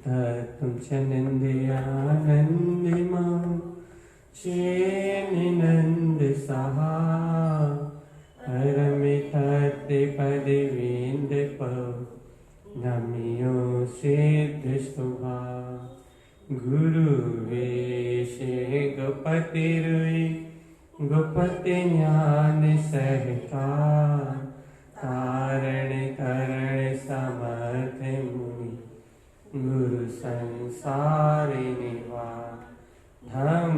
तत्त्वं च निन्द्यानन्दिमा चेनिनन्दसहा परमितत्रिपदिवीन्द्रप नमियो सिद्धशुभा गुरुवेशे गोपतिरुई गोपति ज्ञान सहता तारण करण समर्थ मुनि गुरु संसारि निवा धम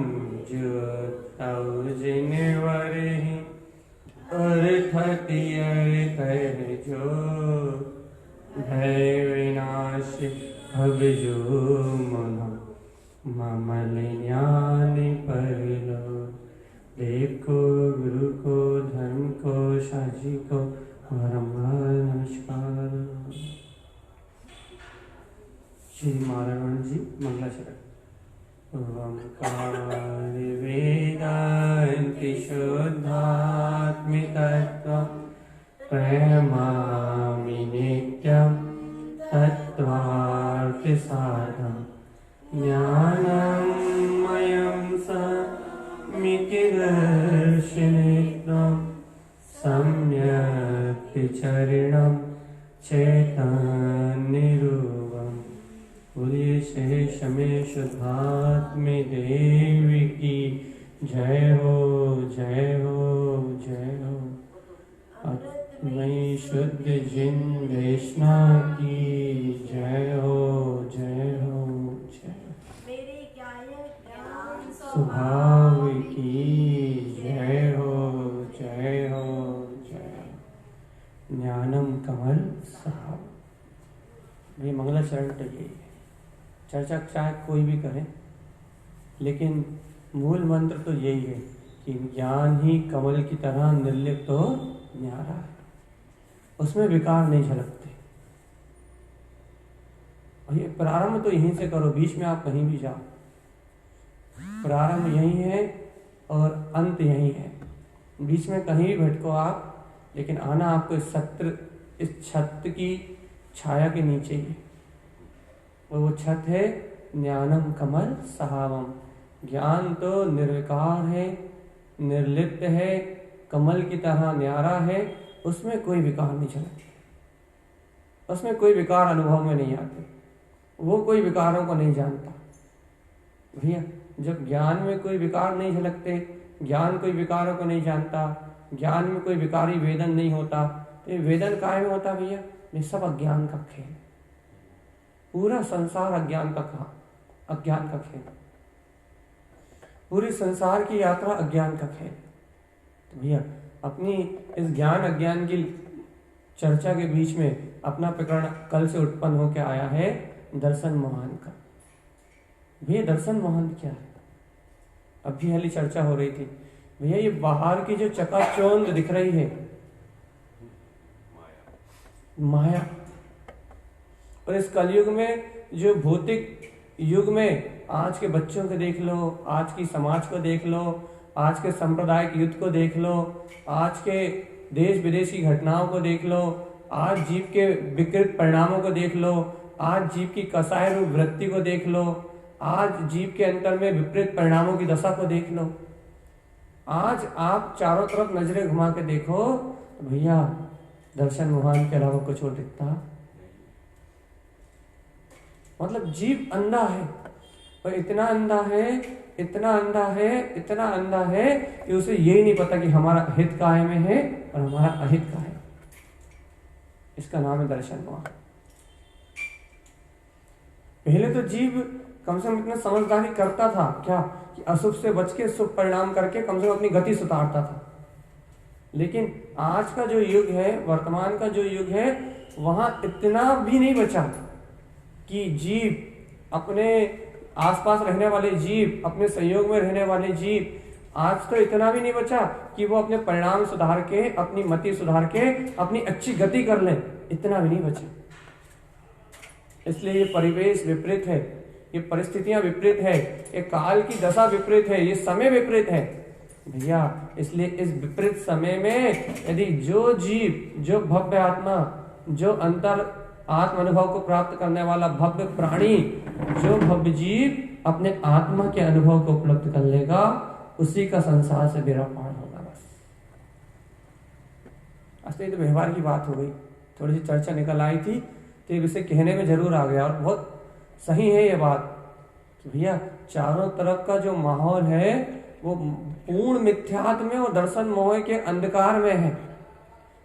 ज्योतौ जिनवरहि अर्थति अर्थ जो भय विनाश भव जो मनो ममल ज्ञान परलो देव को गुरु को धर्म को साजी को बारंबार नमस्कार। श्री माधवानंद जी मंगलाचरण। ओंकार वेदांति शुद्धात्मिकत्वं प्रेमामि नित्यं तत्त्वार्थसाधं ज्ञानमयं समितिदर्शनेत्रं सम्यक् चरणं चैतन्यरूपं बोलिए शेष में शुद्धात्म देव की जय हो जय हो जय हो। मैं शुद्ध जिन वैष्णव की जय हो जय हो जय हो। स्वभाव की जय हो जय हो जय हो। ज्ञानम कमल साहब ये मंगलाचरण तो यही है। चर्चा चाहे कोई भी करे लेकिन मूल मंत्र तो यही है कि ज्ञान ही कमल की तरह निर्लिप्त हो न्यारा है, उसमें विकार नहीं झलकते। और ये प्रारंभ तो यहीं से करो, बीच में आप कहीं भी जाओ, प्रारंभ यहीं है और अंत यहीं है। बीच में कहीं भी भटको आप, लेकिन आना आपको इस छत की छाया के नीचे ही है। और वो छत है ज्ञानम कमल सहावम। ज्ञान तो निर्विकार है, निर्लिप्त है, कमल की तरह न्यारा है, उसमें कोई विकार नहीं झलकते, उसमें कोई विकार अनुभव में नहीं आते, वो कोई विकारों को नहीं जानता। भैया जब ज्ञान में कोई विकार नहीं झलकते, ज्ञान कोई विकारों को नहीं जानता, ज्ञान में कोई विकारी वेदन नहीं होता, तो ये वेदन काहे में होता भैया? ये सब अज्ञान का खेल, पूरा संसार अज्ञान का खेल, पूरी संसार की यात्रा अज्ञान का खेल। तो भैया अपनी इस ज्ञान अज्ञान की चर्चा के बीच में अपना प्रकरण कल से उत्पन्न होकर आया है दर्शन मोहन का। भैया दर्शन मोहन क्या है? अभी हाली चर्चा हो रही थी भैया, ये बाहर की जो चकाचौंध दिख रही है माया, और इस कलयुग में जो भौतिक युग में आज के बच्चों को देख लो, आज की समाज को देख लो, आज के सांप्रदायिक युद्ध को देख लो, आज के देश विदेश की घटनाओं को देख लो, आज जीव के विकृत परिणामों को देख लो, आज जीव की कसाय रूप वृत्ति को देख लो, आज जीव के अंतर में विपरीत परिणामों की दशा को देख लो। आज आप चारों तरफ नजरें घुमा के देखो तो भैया दर्शन मोहन के अलावा कुछ और दिखता, मतलब जीव अंधा है, और इतना अंधा है, इतना अंधा है, इतना अंधा है कि उसे यही नहीं पता कि हमारा हित काहे में है और हमारा अहित काहे में। इसका नाम है दर्शन मोहन। पहले तो जीव कम से कम इतना समझदारी करता था क्या कि अशुभ से बच के शुभ परिणाम करके कम से कम अपनी गति सुधारता था। लेकिन आज का जो युग है, वर्तमान का जो युग है, वहां इतना भी नहीं बचा कि जीव अपने आसपास रहने वाले जीव, अपने संयोग में रहने वाले जीव, आज तो इतना भी नहीं बचा कि वो अपने परिणाम सुधार के, अपनी मति सुधार के अपनी अच्छी गति कर लें, इतना भी नहीं बचा। इसलिए ये परिवेश विपरीत है, ये परिस्थितियां विपरीत है, ये काल की दशा विपरीत है, ये समय विपरीत है भैया। इसलिए इस विपरीत समय में यदि जो जीव, जो भव्य आत्मा, जो अंतर आत्म अनुभव को प्राप्त करने वाला भव्य प्राणी, जो भव्य जीव अपने आत्मा के अनुभव को उपलब्ध कर लेगा, उसी का संसार से बेड़ा पार होगा। बस असली तो व्यवहार की बात हो गई, थोड़ी सी चर्चा निकल आई थी तो इसे कहने में जरूर आ गया। और बहुत सही है ये बात कि भैया चारों तरफ का जो माहौल है वो पूर्ण मिथ्यात्व में और दर्शन मोह के अंधकार में है।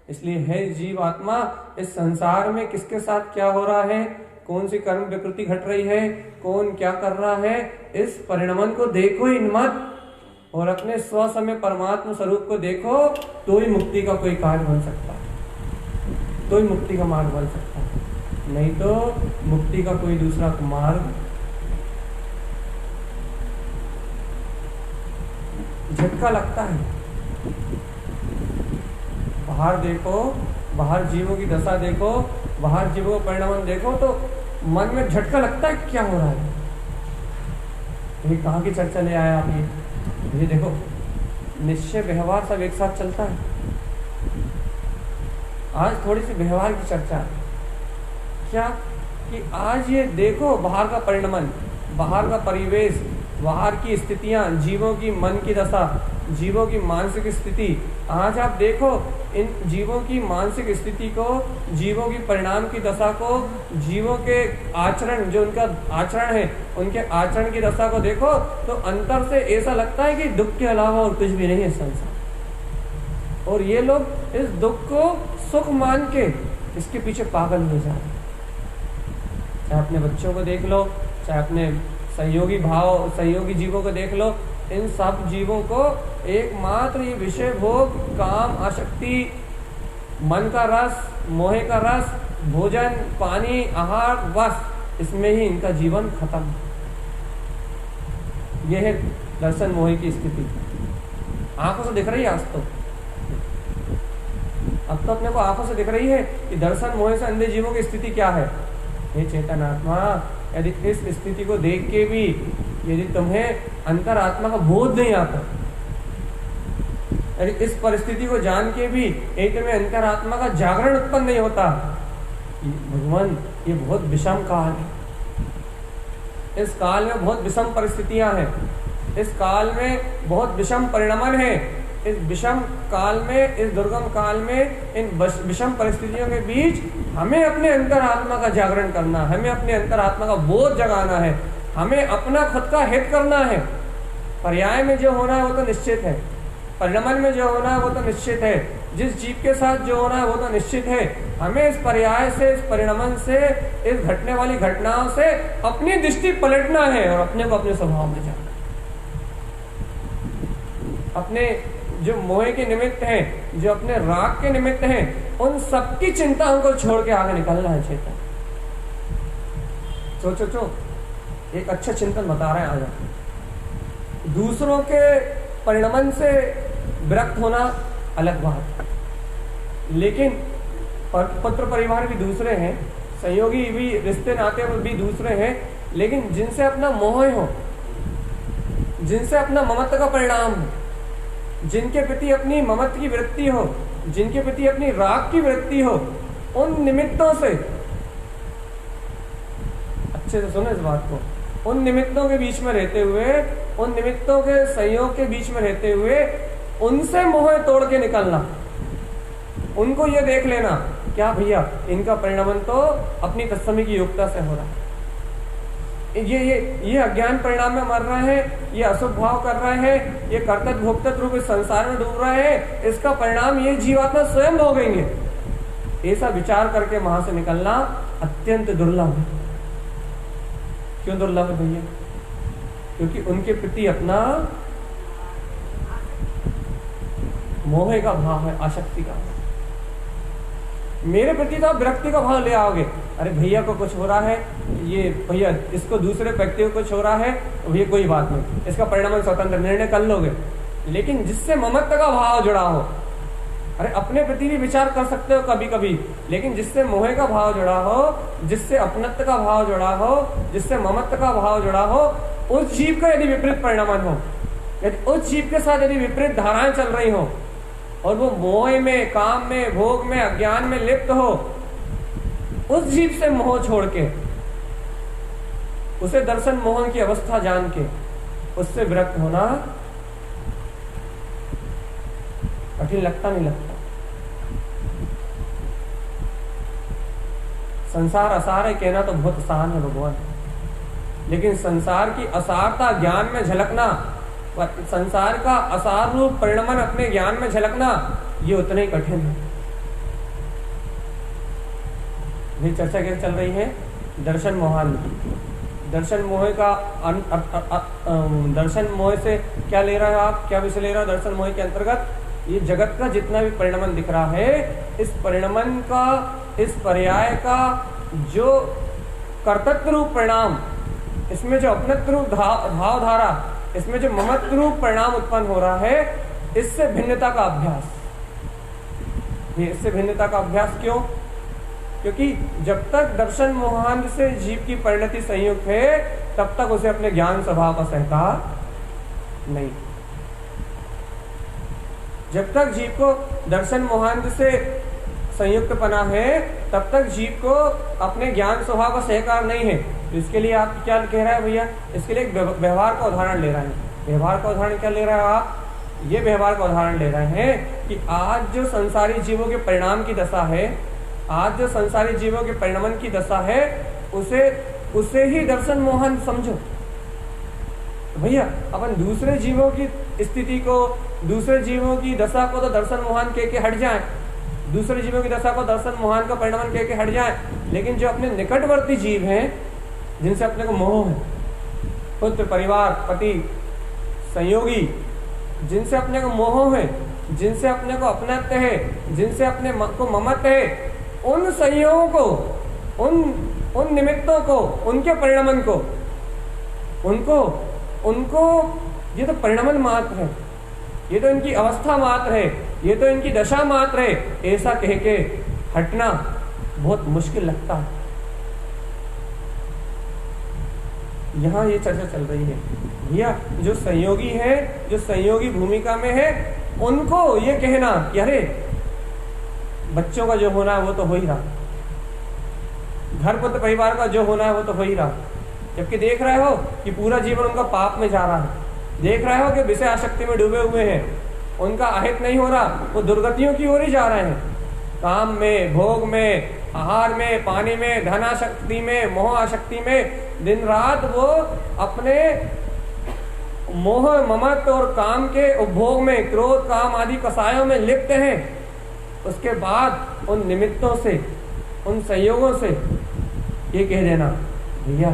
इसलिए है जीव आत्मा इस संसार में किसके साथ क्या हो रहा है, कौन सी कर्म विकृति घट रही है, कौन क्या कर रहा है, इस परिणमन को देखो ही मत और अपने स्व समय परमात्मा स्वरूप को देखो, तो ही मुक्ति का कोई कार्य बन सकता है, तो ही मुक्ति का मार्ग बन सकता है। नहीं तो मुक्ति का कोई दूसरा मार्ग झटका लगता है। बाहर देखो, बाहर जीवों की दशा देखो, बाहर जीवों का परिणाम देखो तो मन में झटका लगता है क्या हो रहा है। ये कहाँ की चर्चा ले आया आप? ये देखो निश्चय व्यवहार सब एक साथ चलता है। आज थोड़ी सी व्यवहार की चर्चा क्या कि आज ये देखो बाहर का परिणमन, बाहर का परिवेश, बाहर की स्थितियां, जीवों की मन की दशा, जीवों की मानसिक स्थिति। आज आप देखो इन जीवों की मानसिक स्थिति को, जीवों की परिणाम की दशा को, जीवों के आचरण, जो उनका आचरण है उनके आचरण की दशा को देखो तो अंतर से ऐसा लगता है कि दुख के अलावा और कुछ भी नहीं है संसार। और ये लोग इस दुख को सुख मान के इसके पीछे पागल हो जा रहे हैं। चाहे अपने बच्चों को देख लो, चाहे अपने सहयोगी जीवों को देख लो, इन सब जीवों को एकमात्र ये विषय भोग, काम, आसक्ति, मन का रस, मोह का रस, भोजन, पानी, आहार, बस इसमें ही इनका जीवन खत्म। यह है दर्शन मोह की स्थिति। आंखों से दिख रही है आज तो, अब तो अपने को आंखों से दिख रही है कि दर्शन मोह से अंधे जीवों की स्थिति क्या है। हे चेतन आत्मा, यदि इस स्थिति को देख के भी यदि तुम्हें अंतरात्मा का बोध नहीं आता, यदि इस परिस्थिति को जान के भी एक में अंतरात्मा का जागरण उत्पन्न नहीं होता, भगवान ये बहुत विषम काल है। इस काल में बहुत विषम परिस्थितियां हैं, इस काल में बहुत विषम परिणमन है। इस विषम काल में, इस दुर्गम काल में, इन विषम परिस्थितियों के बीच हमें अपने अंतरात्मा का जागरण करना, हमें अपने अंतरात्मा का बोध जगाना है, हमें अपना खुद का हित करना है। पर्याय में जो होना है वो तो निश्चित है, परिणमन में जो होना है वो तो निश्चित है, जिस जीव के साथ जो होना है वो तो निश्चित है। हमें इस पर्याय से, इस परिणमन से, इस घटने वाली घटनाओं से अपनी दृष्टि पलटना है और अपने को अपने स्वभाव में जाना। अपने जो मोह के निमित्त हैं, जो अपने राग के निमित्त हैं, उन सबकी चिंताओं को छोड़ के आगे निकलना है चेतन। सोचो एक अच्छा चिंतन बता रहे हैं आज। दूसरों के परिणमन से विरक्त होना अलग बात, लेकिन पुत्र परिवार भी दूसरे हैं, सहयोगी भी, रिश्ते नाते भी दूसरे हैं, लेकिन जिनसे अपना मोह हो, जिनसे अपना ममत्व का परिणाम हो, जिनके प्रति अपनी ममत्व की वृत्ति हो, जिनके प्रति अपनी राग की वृत्ति हो, उन निमित्तों से, अच्छे से सुनो इस बात को, उन निमित्तों के बीच में रहते हुए, उन निमित्तों के संयोग के बीच में रहते हुए उनसे मोह तोड़ के निकलना। उनको ये देख लेना क्या भैया इनका परिणमन तो अपनी तत्समी की योग्यता से हो रहा है, ये अज्ञान परिणाम में मर रहे हैं, ये अशुभ भाव कर रहे हैं, ये कर्तव्य भोक्तव्य रूप इस संसार में डूब रहे हैं, इसका परिणाम ये जीवात्मा स्वयं भोगेंगे। ऐसा विचार करके वहां से निकलना अत्यंत दुर्लभ है। क्यों दुर्लभ है भैया? क्योंकि उनके प्रति अपना मोह का भाव है, आसक्ति का। मेरे प्रति तो आप विरक्ति का भाव ले आओगे, अरे भैया को कुछ हो रहा है, ये भैया इसको दूसरे व्यक्ति को कुछ हो रहा है, भैया कोई बात नहीं, इसका परिणाम स्वतंत्र निर्णय कर लोगे। लेकिन जिससे ममत्व का भाव जुड़ा हो, अरे अपने प्रति भी विचार कर सकते हो कभी कभी, लेकिन जिससे मोह का भाव जुड़ा हो, जिससे अपनत्व का भाव जुड़ा हो, जिससे ममत्व का भाव जुड़ा हो, उस जीव का यदि विपरीत परिणाम हो, यदि उस जीव के साथ यदि विपरीत धाराएं चल रही हो और वो मोह में, काम में, भोग में, अज्ञान में लिप्त हो, उस जीव से मोह छोड़ के, उसे दर्शन मोहन की अवस्था जान के उससे विरक्त होना कठिन लगता नहीं लगता? संसार असार है कहना तो बहुत आसान है भगवान, लेकिन संसार की असारता ज्ञान में झलकना, संसार का असार रूप परिणमन अपने ज्ञान में झलकना, ये उतना ही कठिन है। ये चर्चा क्या चल रही है? दर्शन मोहन की। दर्शन मोह का दर्शन मोह से क्या ले रहे हो आप, क्या विषय ले रहे हो? दर्शन मोह के अंतर्गत ये जगत का जितना भी परिणमन दिख रहा है, इस परिणमन का, इस पर्याय का जो कर्तृत्व रूप परिणाम, इसमें जो अपनत्व रूप भावधारा, इसमें जो ममत्व रूप परिणाम उत्पन्न हो रहा है, इससे भिन्नता का अभ्यास। ये इससे भिन्नता का अभ्यास क्यों? क्योंकि जब तक दर्शन मोहांध से जीव की परिणति संयुक्त है, तब तक उसे अपने ज्ञान स्वभाव का सहकार नहीं। जब तक जीव को दर्शन मोहांध से संयुक्त पना है, तब तक जीव को अपने ज्ञान स्वभाव का सहकार नहीं है। तो इसके लिए आप क्या कह रहे हैं भैया? इसके लिए एक व्यवहार का उदाहरण ले रहे हैं। व्यवहार का उदाहरण क्या ले रहे हो आप? ये व्यवहार का उदाहरण ले रहे हैं कि आज जो संसारी जीवों के परिणाम की दशा है, आज जो संसारी जीवों के परिणमन की दशा है, उसे ही दर्शन मोहन समझो। तो भैया अपन दूसरे जीवों की स्थिति को, दूसरे जीवों की दशा को तो दर्शन मोहन कह के हट जाए, दूसरे जीवों की दशा को दर्शन मोहन का परिणमन कह के हट जाए, लेकिन जो अपने निकटवर्ती जीव हैं, जिनसे अपने को मोह है, पुत्र, परिवार, पति, संयोगी, जिनसे अपने को मोह है, जिनसे अपने को अपनत्व है, जिनसे अपने को ममत्व है, उन संयोगों को, उन निमित्तों को, उनके परिणमन को, उनको ये तो परिणमन मात्र है, ये तो इनकी अवस्था मात्र है, ये तो इनकी दशा मात्र है, ऐसा कह के हटना बहुत मुश्किल लगता है। यहाँ ये चर्चा चल रही है भैया, जो संयोगी है, जो संयोगी भूमिका में है, उनको ये कहना कि अरे बच्चों का जो होना है वो तो हो ही रहा, घर पुत्र परिवार का जो होना है वो तो हो ही रहा, जबकि देख रहे हो कि पूरा जीवन उनका पाप में जा रहा है, देख रहे हो कि विषय आसक्ति में डूबे हुए हैं, उनका अहित नहीं हो रहा, वो दुर्गतियों की ओर ही जा रहे हैं, काम में, भोग में, आहार में, पानी में, धन आसक्ति में, मोह आसक्ति में, दिन रात वो अपने मोह, ममत्व और काम के उपभोग में, क्रोध, काम आदि कसायों में लिप्त हैं। उसके बाद उन निमित्तों से, उन संयोगों से ये कह देना भैया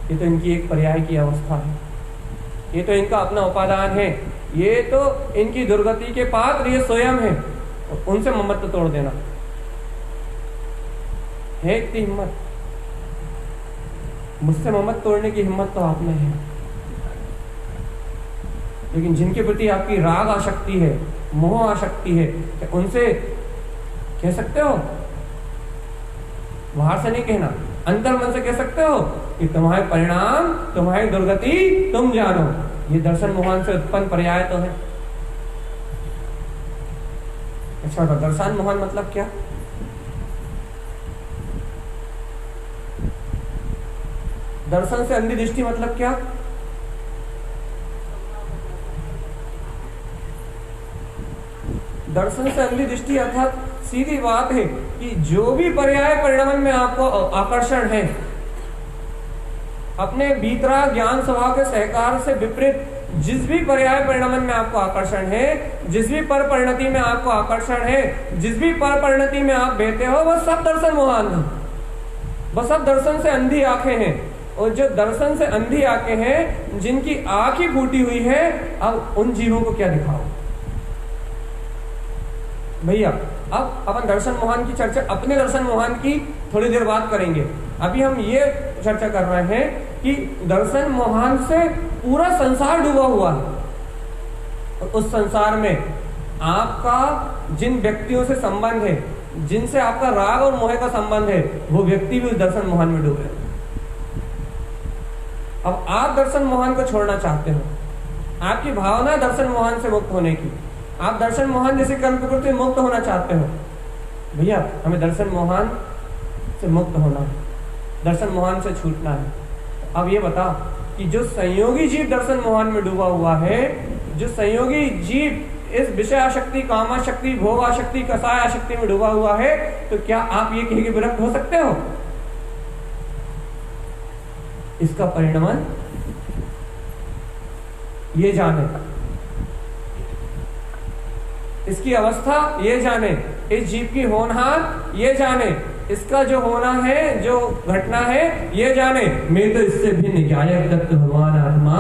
ये तो इनकी एक पर्याय की अवस्था है, ये तो इनका अपना उपादान है, ये तो इनकी दुर्गति के पात्र ये स्वयं है, उनसे ममत्व तोड़ देना है इतनी हिम्मत? मुझसे ममत्व तोड़ने की हिम्मत तो आप में है, लेकिन जिनके प्रति आपकी राग आसक्ति है, मोह आसक्ति है, उनसे कह सकते हो? बाहर से नहीं कहना, अंतर मन से कह सकते हो कि तुम्हारे परिणाम, तुम्हारी दुर्गति तुम जानो। ये दर्शन मोहन से उत्पन्न पर्याय तो है। अच्छा, तो दर्शन मोहन मतलब क्या? दर्शन से अंधी दृष्टि मतलब क्या? दर्शन से अंधी दृष्टि अर्थात सीधी बात है कि जो भी पर्याय परिणमन में आपको आकर्षण है, अपने भीतरा ज्ञान स्वभाव के सहकार से विपरीत जिस भी पर्याय परिणमन में आपको आकर्षण है, जिस भी पर परिणति में आपको आकर्षण है, जिस भी पर परिणति में आप बहते हो, वह सब दर्शन मोहन है, वह सब दर्शन से अंधी आंखें हैं। और जो दर्शन से अंधी आंखें हैं, जिनकी आंख ही फूटी हुई है, अब उन जीवों को क्या दिखाओ भैया? अब अपन दर्शन मोहन की चर्चा, अपने दर्शन मोहन की थोड़ी देर बात करेंगे। अभी हम ये चर्चा कर रहे हैं कि दर्शन मोहन से पूरा संसार डूबा हुआ है, और उस संसार में आपका जिन व्यक्तियों से संबंध है, जिनसे आपका राग और मोह का संबंध है, वो व्यक्ति भी उस दर्शन मोहन में डूबे। अब आप दर्शन मोहन को छोड़ना चाहते हो, आपकी भावना दर्शन मोहन से मुक्त होने की, आप दर्शन मोहन जैसे कर्म प्रवृत्ति मुक्त होना चाहते हो, भैया हमें दर्शन मोहन से मुक्त होना है, दर्शन मोहन से छूटना है। अब ये बता कि जो संयोगी जीव दर्शन मोहन में डूबा हुआ है, जो संयोगी जीव इस विषय आशक्ति, कामाशक्ति, भोग आशक्ति, कसाय आशक्ति में डूबा हुआ है, तो क्या आप ये कह के विरक्त हो सकते हो? इसका परिणाम ये जाने, इसकी अवस्था ये जाने, इस जीव की होनहार ये जाने, इसका जो होना है, जो घटना है ये जाने। मैं तो इससे भिन्न ज्ञायक तत्व भगवान आत्मा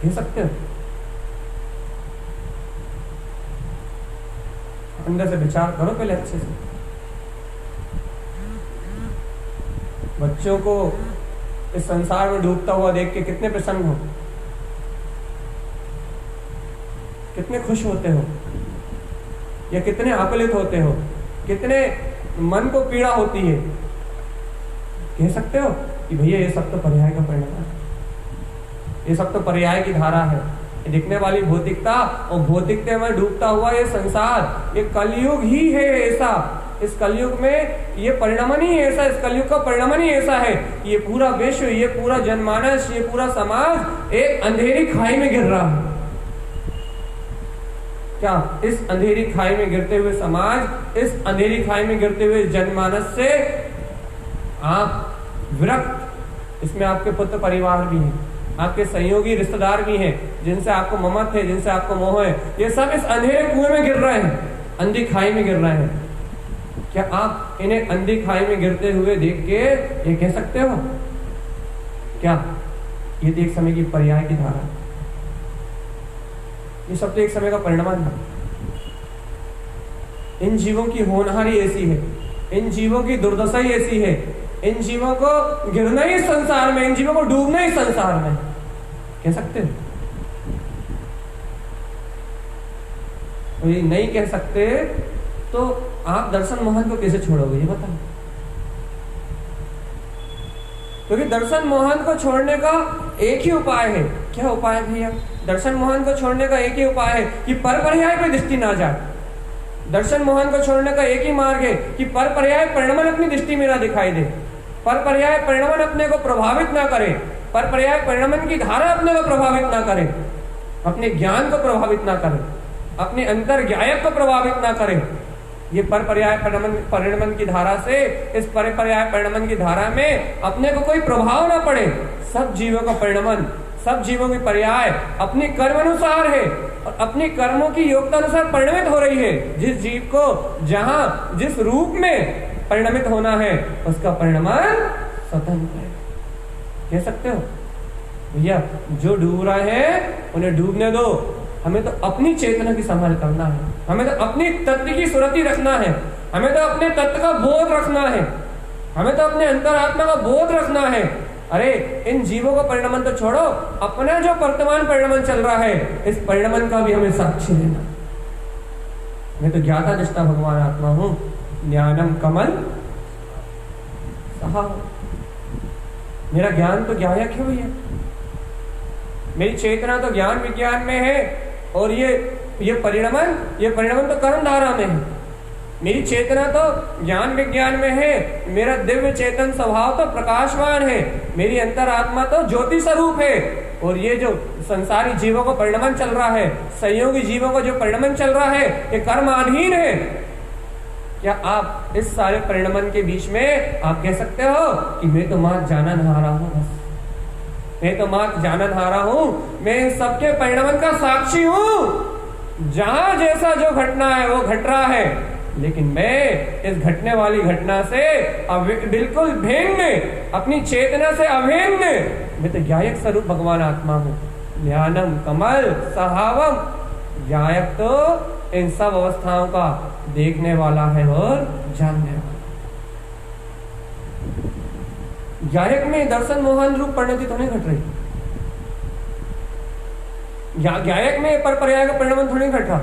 कह सकते हो। अंदर से विचार करो पहले अच्छे से। बच्चों को इस संसार में डूबता हुआ देख के कितने प्रसन्न हो, कितने खुश होते हो, या कितने आकुलित होते हो, कितने मन को पीड़ा होती है। कह सकते हो कि भैया ये सब तो पर्याय का परिणाम है, ये सब तो पर्याय की धारा है। दिखने वाली भौतिकता और भौतिकता में डूबता हुआ ये संसार, ये कलयुग ही है ऐसा। इस कलयुग में ये परिणाम ही ऐसा, इस कलयुग का परिणाम ही ऐसा है। ये पूरा विश्व, ये पूरा जनमानस, ये पूरा समाज एक अंधेरी खाई में गिर रहा है। क्या इस अंधेरी खाई में गिरते हुए समाज, इस अंधेरी खाई में गिरते हुए जनमानस से आप विरक्त? इसमें आपके पुत्र परिवार भी हैं, आपके सहयोगी रिश्तेदार भी हैं, जिनसे आपको ममत्व है, जिनसे आपको मोह है। ये सब इस अंधेरे कुएं में गिर रहे हैं, अंधी खाई में गिर रहे हैं। क्या आप इन्हें अंधी खाई में गिरते हुए देख के ये कह सकते हो क्या ये तो एक समय की पर्याय की धारा, ये सब तो एक समय का परिणाम है। इन जीवों की होनहारी ऐसी है, इन जीवों की दुर्दशा ही ऐसी है, इन जीवों को गिरना ही संसार में, इन जीवों को डूबना ही संसार में। कह सकते हो? और ये नहीं कह सकते तो आप दर्शन मोहन को कैसे छोड़ोगे ये बताओ। क्योंकि दर्शन मोहन को छोड़ने का एक ही उपाय है। क्या उपाय है भैया? दर्शन मोहन को छोड़ने का एक ही उपाय है कि पर पर्याय पे दृष्टि ना जाए। दर्शन मोहन को छोड़ने का एक ही मार्ग है कि पर पर्याय परिणाम अपनी दृष्टि में ना दिखाई दे, पर पर्याय परिणाम अपने को प्रभावित ना करे, पर पर्याय परिणाम की धारा अपने को प्रभावित ना करे, अपने ज्ञान को प्रभावित ना करे, अपने अंतर ज्ञायक को प्रभावित ना करे। ये पर पर्याय परिणाम की धारा से, इस पर पर्याय परिणाम की धारा में अपने को कोई प्रभाव ना पड़े। सब जीवों का परिणाम, सब जीवों की पर्याय अपने कर्म अनुसार है और अपने कर्मों की योग्यता अनुसार परिणमित हो रही है। जिस जीव को जहां जिस रूप में परिणमित होना है उसका परिणाम स्वतंत्र है। कह सकते हो भैया जो डूब रहे हैं उन्हें डूबने दो, हमें तो अपनी चेतना की संभाल करना है, हमें तो अपनी तत्व की सुरति रखना है, हमें तो अपने तत्व का बोध रखना है, हमें तो अपने अंतरात्मा का बोध रखना है। अरे इन जीवों का परिणाम तो छोड़ो, अपना जो वर्तमान परिणाम चल रहा है इस परिणाम का भी हमें साक्षी लेना। मैं तो ज्ञाता दृष्टा भगवान आत्मा हूं, ज्ञानम कमल सहा। मेरा ज्ञान तो ज्ञायक है भैया, मेरी चेतना तो ज्ञान विज्ञान में है और ये परिणाम तो कर्म धारा में है। मेरी चेतना तो ज्ञान विज्ञान में है, मेरा दिव्य चेतन स्वभाव तो प्रकाशवान है, मेरी अंतरात्मा तो ज्योति स्वरूप है। और ये जो संसारी जीवों का परिणाम चल रहा है, संयोगी जीवों का जो परिणाम चल रहा है ये कर्माधीन है। क्या आप इस सारे परिणाम के बीच में आप कह सकते हो कि मैं तो मात्र जानन हारा हूं, बस मैं तो मात्र जानन हारा हूं, मैं इन सबके परिणाम का साक्षी हूं। जहां जैसा जो घटना है वो घट रहा है, लेकिन मैं इस घटने वाली घटना से बिल्कुल भिन्न, अपनी चेतना से अभिन्न, मैं तो ज्ञायक स्वरूप भगवान आत्मा हूं। ज्ञानम कमल सहावम, ज्ञायक तो इन सब अवस्थाओं का देखने वाला है और जानने वाला। ज्ञायक में दर्शन मोहन रूप परिणति तो नहीं घट रही, ज्ञायक में पर पर्याय का परिणाम थोड़ी घट रहा।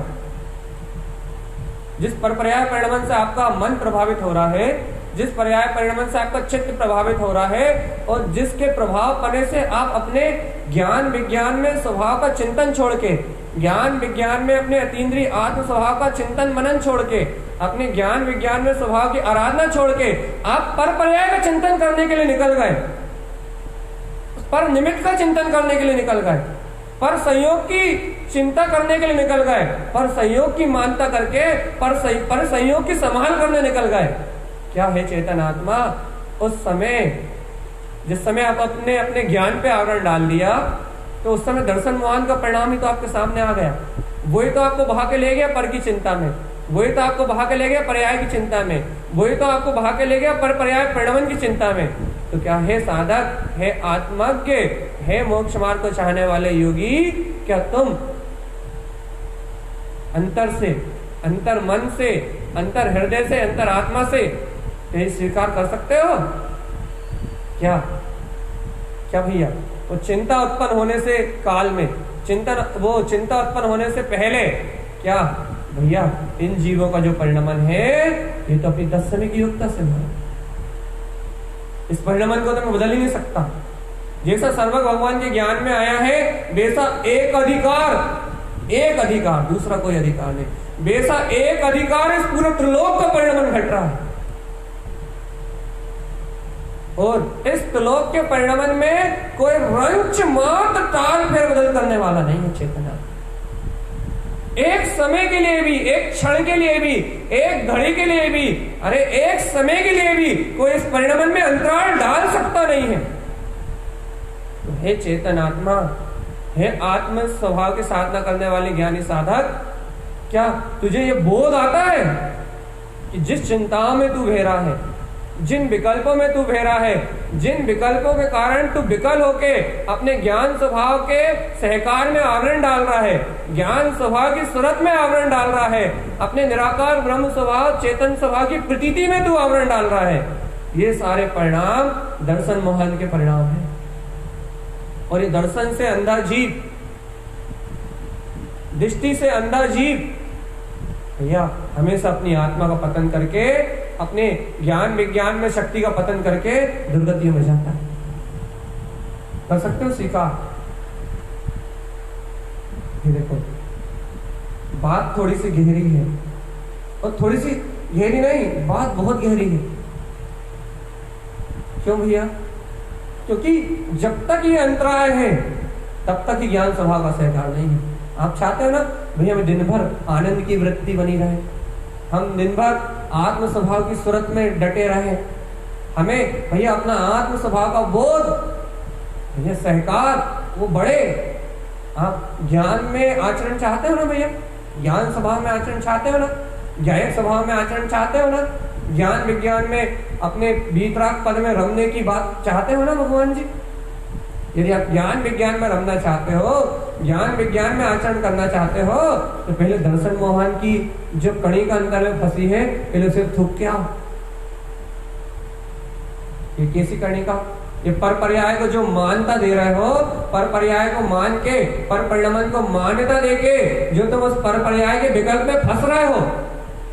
जिस पर पर्याय परिणाम से आपका मन प्रभावित हो रहा है, जिस पर्याय परिणाम से आपका चित्त प्रभावित हो रहा है और जिसके प्रभाव पड़ने से आप अपने ज्ञान विज्ञान में स्वभाव का चिंतन छोड़ के, ज्ञान विज्ञान में अपने अतीन्द्रिय आत्म स्वभाव का चिंतन मनन छोड़ के अपने ज्ञान विज्ञान में स्वभाव की आराधना छोड़ के आप पर पर्याय का चिंतन करने के लिए निकल गए, पर निमित्त का चिंतन करने के लिए निकल गए, पर संयोग की चिंता करने के लिए निकल गए, पर संयोग की मानता करके पर संयोग की संभाल करने निकल गए। क्या है चेतन आत्मा? उस समय जिस समय आप अपने ज्ञान पे आवरण डाल दिया, तो उस समय दर्शन मोहन का परिणाम ही तो आपके सामने आ गया। वही तो आपको बहा के ले गया पर की चिंता में, वही तो आपको बहा के ले गया पर्याय की चिंता में, वही तो आपको बहा के ले गया पर पर्याय परिणमन की चिंता में। तो क्या है साधक, है आत्मज्ञ, है मोक्ष मार्ग को चाहने वाले योगी, क्या तुम अंतर से, अंतर मन से, अंतर हृदय से, अंतर आत्मा से यही स्वीकार कर सकते हो? क्या क्या भैया? वो चिंता उत्पन्न होने से काल में, चिंता उत्पन्न होने से पहले क्या भैया इन जीवों का जो परिणमन है ये तो अपनी दशमी की युक्ता से है। इस परिणमन को तो मैं बदल ही नहीं सकता। जैसा सर्वज्ञ भगवान के ज्ञान में आया है, वैसा एक अधिकार, दूसरा कोई अधिकार नहीं, वैसा एक अधिकार इस पूरे त्रिलोक का परिणमन घट रहा है। और इस त्रिलोक के परिणमन में कोई रंच मात्र टाल फेर बदल करने वाला नहीं है चेतना। एक समय के लिए भी, एक क्षण के लिए भी, एक घड़ी के लिए भी, अरे एक समय के लिए भी कोई इस परिणमन में अंतराल डाल सकता नहीं है। तो हे चेतन आत्मा, हे आत्म स्वभाव की साधना करने वाले ज्ञानी साधक, क्या तुझे ये बोध आता है कि जिस चिंताओं में तू घेरा है, जिन विकल्पों में तू घेरा है, जिन विकल्पों के कारण तू विकल होके अपने ज्ञान स्वभाव के सहकार में आवरण डाल रहा है, ज्ञान स्वभाव की सूरत में आवरण डाल रहा है, अपने निराकार ब्रह्म स्वभाव चेतन स्वभाव की प्रतीति में तू आवरण डाल रहा है, ये सारे परिणाम दर्शन मोहन के परिणाम है। और ये दर्शन से अंधा जीव, दृष्टि से अंधा जीव भैया हमेशा अपनी आत्मा का पतन करके, अपने ज्ञान विज्ञान में शक्ति का पतन करके दुर्गतियों में जाता है। कर सकते हो स्वीकार? ये देखो बात थोड़ी सी गहरी है, और थोड़ी सी गहरी नहीं, बात बहुत गहरी है। क्यों भैया? क्योंकि जब तक ये अंतराय है तब तक ही ज्ञान स्वभाव का सहकार नहीं है। आप चाहते हो ना भैया हमें दिन भर आनंद की वृत्ति बनी रहे, हम दिन भर आत्म स्वभाव की सूरत में डटे रहे, हमें भैया अपना आत्म स्वभाव का बोध, भैया सहकार वो बढ़े। आप ज्ञान में आचरण चाहते हो ना भैया, ज्ञान स्वभाव में आचरण चाहते हो ना, ज्ञायक स्वभाव में आचरण चाहते हो ना, ज्ञान विज्ञान में अपने भीतराग पद में रमने की बात चाहते हो ना भगवान जी। यदि आप ज्ञान विज्ञान में रमना चाहते हो, ज्ञान विज्ञान में आचरण करना चाहते हो, तो पहले दर्शन मोहन की जो कणी का अंदर में फंसी है पहले उसे थूक के आओ। ये कैसी कणी का? ये पर पर्याय को जो मान्यता दे रहे हो, पर पर्याय को मान के, पर परिणमन को मान्यता देके जो तुम उस पर पर्याय के विकल्प में फंस रहे हो,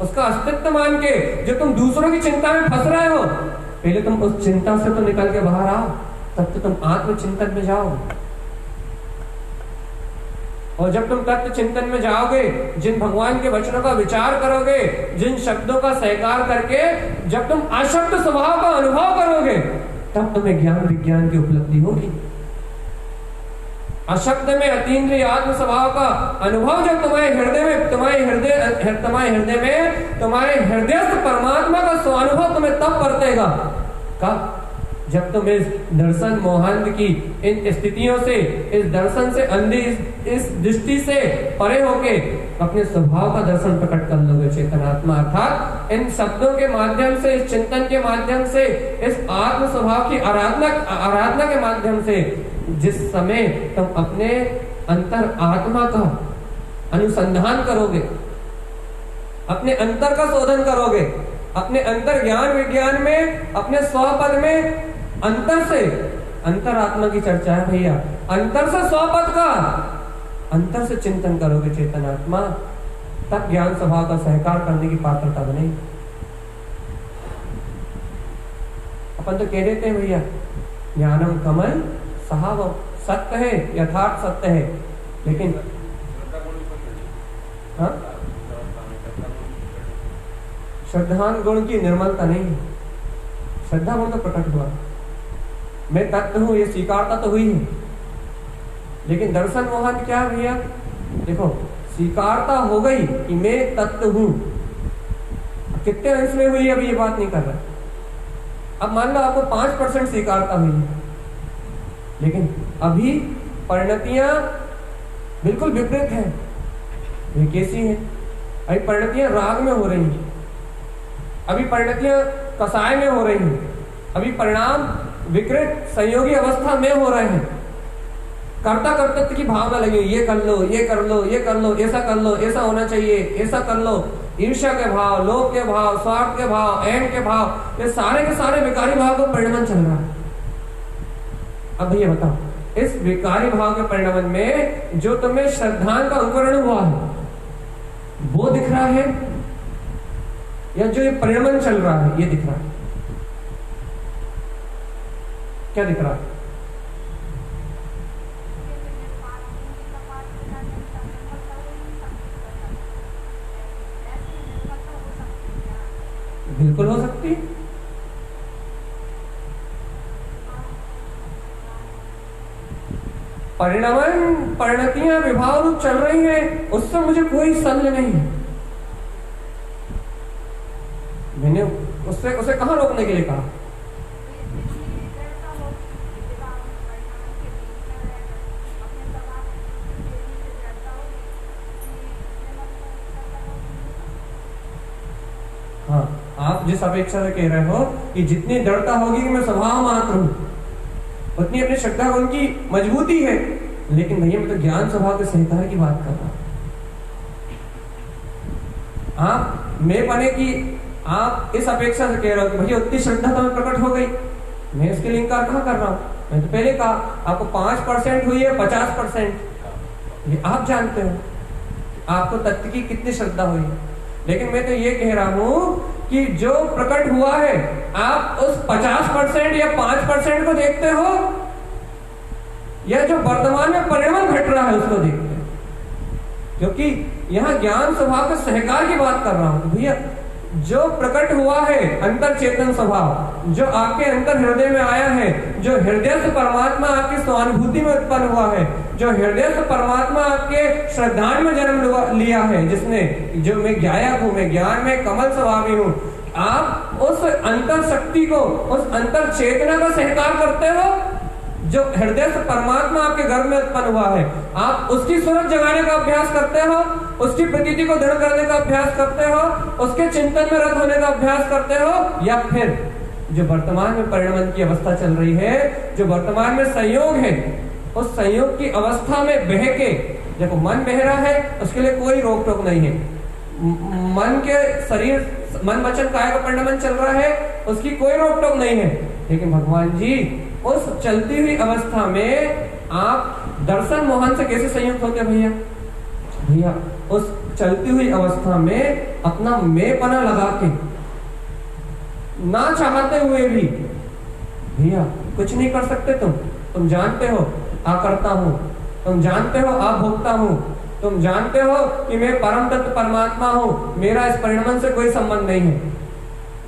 उसका अस्तित्व मान के जो तुम दूसरों की चिंता में फंस रहे हो, पहले तुम उस चिंता से तो निकल के बाहर आओ, तब तो तुम आत्मचिंतन में जाओगे। और जब तुम तत्व चिंतन में जाओगे, जिन भगवान के वचनों का विचार करोगे, जिन शब्दों का सहकार करके जब तुम अशक्त स्वभाव का अनुभव करोगे, तब तुम्हें ज्ञान विज्ञान की उपलब्धि होगी। अशब्द में अतीन्द्रिय आत्म स्वभाव का अनुभव जब तुम्हारे हृदय में, तुम्हारे हृदयस्थ परमात्मा का स्वानुभव तुम्हें तब बरतेगा। कब? जब तुम इस दर्शन मोहांध की इन स्थितियों से, इस दर्शन से अंधी, इस दृष्टि से परे होके अपने स्वभाव का दर्शन प्रकट कर लोगे चेतनात्मा, अर्थात इन शब्दों के माध्यम से, इस चिंतन के माध्यम से, इस आत्म स्वभाव की आराधना के माध्यम से, जिस समय तुम अपने अंतर आत्मा का अनुसंधान करोगे, अपने अंतर का शोधन करोगे, अपने अंतर ज्ञान विज्ञान में, अपने स्वपद में अंतर से, अंतर आत्मा की चर्चा है भैया, अंतर से स्वपद का, अंतर से चिंतन करोगे चेतनात्मा, तब ज्ञान स्वभाव का सहकार करने की पात्रता बनेगी। अपन तो कह देते हैं भैया ज्ञानम कमल सहावम, सत्य है, यथार्थ सत्य है, लेकिन हाँ श्रद्धान गुण की निर्मलता नहीं है। श्रद्धा गुण तो प्रकट हुआ, मैं तत्व हूं ये स्वीकारता तो हुई है, लेकिन दर्शन मोहन क्या भैया, देखो स्वीकारता हो गई कि मैं तत्व हूं, कितने अंश में हुई अभी ये बात नहीं कर रहा। अब मान लो आपको 5% स्वीकारता हुई है, लेकिन अभी परिणतियां बिल्कुल विपरीत है। वे कैसी है? अभी परिणतियां राग में हो रही हैं, अभी परिणतियां कसाय में हो रही हैं, अभी परिणाम विकृत संयोगी अवस्था में हो रहे हैं। कर्ता कर्तृत्व की भावना लगी, ये कर लो, ये कर लो, ये कर लो, ऐसा कर लो, ऐसा होना चाहिए, ऐसा कर लो। ईर्ष्या के भाव, लोभ के भाव, स्वार्थ के भाव, अहम के भाव, ये सारे के सारे विकारी भाव का परिणमन चल रहा है। अब भैया बताओ, इस विकारी भाव के परिणमन में जो तुम्हें श्रद्धान का अंकुरण हुआ है वो दिख रहा है, या जो ये परिणमन चल रहा है ये दिख रहा है? क्या दिख रहा है? बिल्कुल हो सकती है। परिणमन परिणतियां विभाव रूप चल रही हैं, उससे मुझे कोई संदेह नहीं है। मैंने उसे कहां रोकने के लिए कहा? हाँ, आप जिस अपेक्षा से कह रहे हो कि जितनी दृढ़ता होगी कि मैं स्वभाव मात्र हूं, उतनी अपनी श्रद्धा उनकी मजबूती है। लेकिन भैया मैं तो ज्ञान स्वभाव के सहकार की बात कर रहा हूं। आप मैं बने की आप इस अपेक्षा से कह रहे हो कि भैया उतनी श्रद्धा तो प्रकट हो गई, मैं इसके लिए इनकार कहां कर रहा हूं? मैं तो पहले कहा आपको 5% हुई है, 50% ये आप जानते हो आपको तत्व की कितनी श्रद्धा हुई है। लेकिन मैं तो ये कह रहा हूं कि जो प्रकट हुआ है आप उस 50% या 5% को देखते हो, या जो वर्तमान में परिणाम घट रहा है उसको देखते हो? क्योंकि यहां ज्ञान स्वभाव के सहकार की बात कर रहा हूं। तो भैया जो प्रकट हुआ है अंतर चेतन स्वभाव, जो आपके अंतर हृदय में आया है, जो हृदय से परमात्मा आपकी स्वानुभूति में उत्पन्न हुआ है, जो हृदय से परमात्मा आपके श्रद्धान में जन्म लिया है, जिसने जो मैं ज्ञायक हूं, मैं ज्ञान में कमल स्वभावी हूं, आप उस अंतर शक्ति को, उस अंतर चेतना का सहकार करते हो। जो हृदय से परमात्मा आपके घर में उत्पन्न हुआ है, आप उसकी सूरत जगाने का अभ्यास करते हो, उसकी प्रतीति को दृढ़ करने का अभ्यास करते हो, उसके चिंतन में रत होने का अभ्यास करते हो, या फिर जो वर्तमान में परिणमन की अवस्था चल रही है, जो वर्तमान में संयोग है, उस संयोग की अवस्था में बह के, देखो मन बह रहा है उसके लिए कोई रोक टोक नहीं है, मन के शरीर मन वचन काया का परिणमन चल रहा है उसकी कोई रोक टोक नहीं है। लेकिन भगवान जी उस चलती हुई अवस्था में आप दर्शन मोहन से कैसे संयुक्त होते भैया? भैया उस चलती हुई अवस्था में अपना मैंपना लगा के, ना चाहते हुए भी भैया कुछ नहीं कर सकते। तुम जानते हो आकर्ता हूं, तुम जानते हो आप भोक्ता हूं, तुम जानते हो कि मैं परम तत्व परमात्मा हूं, मेरा इस परिणमन से कोई संबंध नहीं है,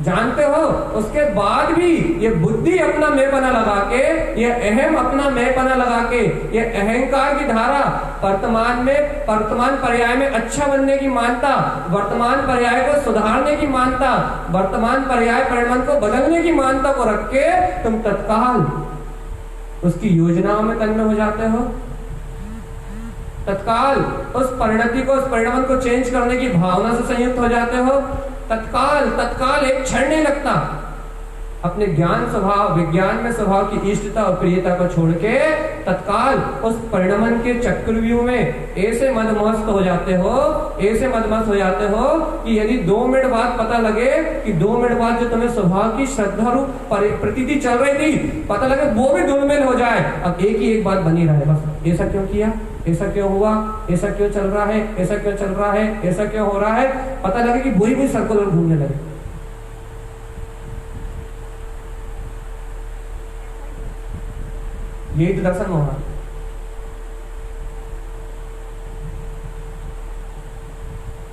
जानते हो। उसके बाद भी ये बुद्धि अपना मैंपना लगा के, ये अहम अपना मैंपना लगा के, ये अहंकार की धारा वर्तमान पर्याय में अच्छा बनने की मानता, वर्तमान पर्याय को सुधारने की मानता, वर्तमान पर्याय परिणमन को बदलने की मानता को रख के तुम तत्काल उसकी योजनाओं में तन्मय हो जाते हो, तत्काल उस परिणति को, उस परिणमन को चेंज करने की भावना से संयुक्त हो जाते हो, तत्काल एक क्षण नहीं लगता अपने ज्ञान स्वभाव, विज्ञान में स्वभाव की इष्टता और प्रियता को छोड़ के तत्काल उस परिणमन के चक्रव्यूह में ऐसे मदमस्त हो जाते हो, ऐसे मदमस्त हो जाते हो कि यदि 2 मिनट बाद पता लगे कि 2 मिनट बाद जो तुम्हें स्वभाव की श्रद्धा रूप प्रतीति चल रही थी, पता लगे वो भी धूलमेल हो जाए, अब एक ही एक बात बनी रहे, बस ऐसा क्यों किया, ऐसा क्यों हुआ, ऐसा क्यों चल रहा है, ऐसा क्यों चल रहा है, ऐसा क्यों हो रहा है, पता लगे कि वही सर्कुलर घूमने लगे। यही तो दर्शन मोहन।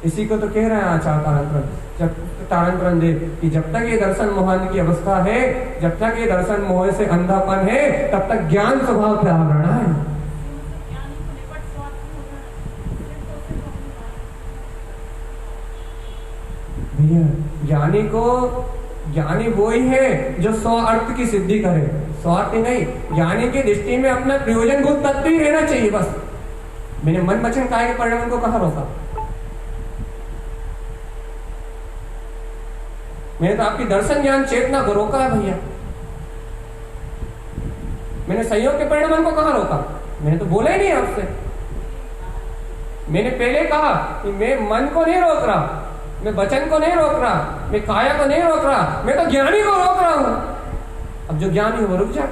इसी को तो कह रहे हैं आचार्य तारण देव कि जब तक ये दर्शन मोहन की अवस्था है, जब तक ये दर्शन मोह से अंधापन है, तब तक ज्ञान स्वभाव पे आवरण है। ज्ञानी वो ही है जो स्व अर्थ की सिद्धि करे, स्वार्थ नहीं। ज्ञानी की दृष्टि में अपना प्रयोजनभूत तत्व ही रहना चाहिए बस। मैंने मन वचन काया के परिणाम को कहाँ रोका? मैंने तो आपकी दर्शन ज्ञान चेतना को रोका है भैया। मैंने संयोग के परिणाम को कहाँ रोका? मैंने तो बोला ही नहीं आपसे। मैंने पहले कहा कि मैं मन को नहीं रोक रहा, मैं वचन को नहीं रोक रहा, मैं काया को नहीं रोक रहा, मैं तो ज्ञानी को रोक रहा हूं। अब जो ज्ञानी हो वो रुक जा,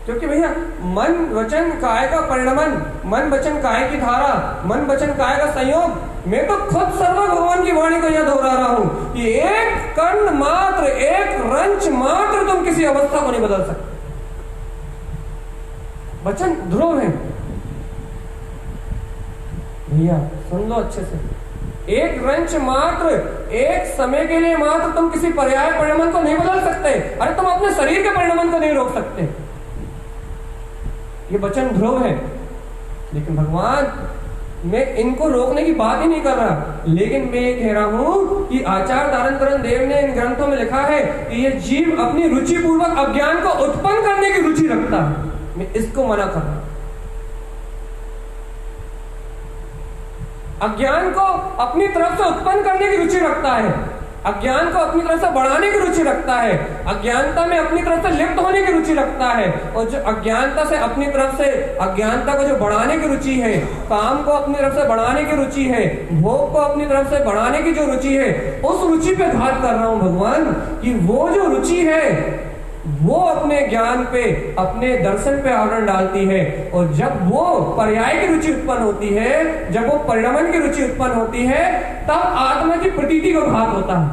क्योंकि भैया मन वचन काय का परिणमन, मन वचन काय की धारा, मन वचन काय का संयोग, मैं तो खुद सर्व भगवान की वाणी को यह दोहरा रहा हूं कि एक कण मात्र, एक रंच मात्र तुम किसी अवस्था को नहीं बदल सकते। वचन ध्रुव है भैया, सुन लो अच्छे से। एक रंच मात्र, एक समय के लिए मात्र तुम किसी पर्याय परिणमन को नहीं बदल सकते। अरे तुम अपने शरीर के परिणमन को नहीं रोक सकते। ये वचन ध्रुव है। लेकिन भगवान, मैं इनको रोकने की बात ही नहीं कर रहा, लेकिन मैं ये कह रहा हूं कि आचार्य तारण देव ने इन ग्रंथों में लिखा है कि ये जीव अपनी रुचि पूर्वक अज्ञान को उत्पन्न करने की रुचि रखता है। मैं इसको मना कर रहा हूं। अज्ञान को अपनी तरफ से उत्पन्न करने की रुचि रखता है, अज्ञान को अपनी तरफ से बढ़ाने की रुचि रखता है, अज्ञानता में अपनी तरफ से लिप्त होने की रुचि रखता है। और जो अज्ञानता से अपनी तरफ से, अज्ञानता को जो बढ़ाने की रुचि है, काम को अपनी तरफ से बढ़ाने की रुचि है, भोग को अपनी तरफ से बढ़ाने की जो रुचि है, उस रुचि पे घात कर रहा हूं भगवान कि वो जो रुचि है वो अपने ज्ञान पे, अपने दर्शन पे आवरण डालती है। और जब वो पर्याय की रुचि उत्पन्न होती है, जब वो परिणमन की रुचि उत्पन्न होती है, तब आत्मा की प्रतीति का घात होता है,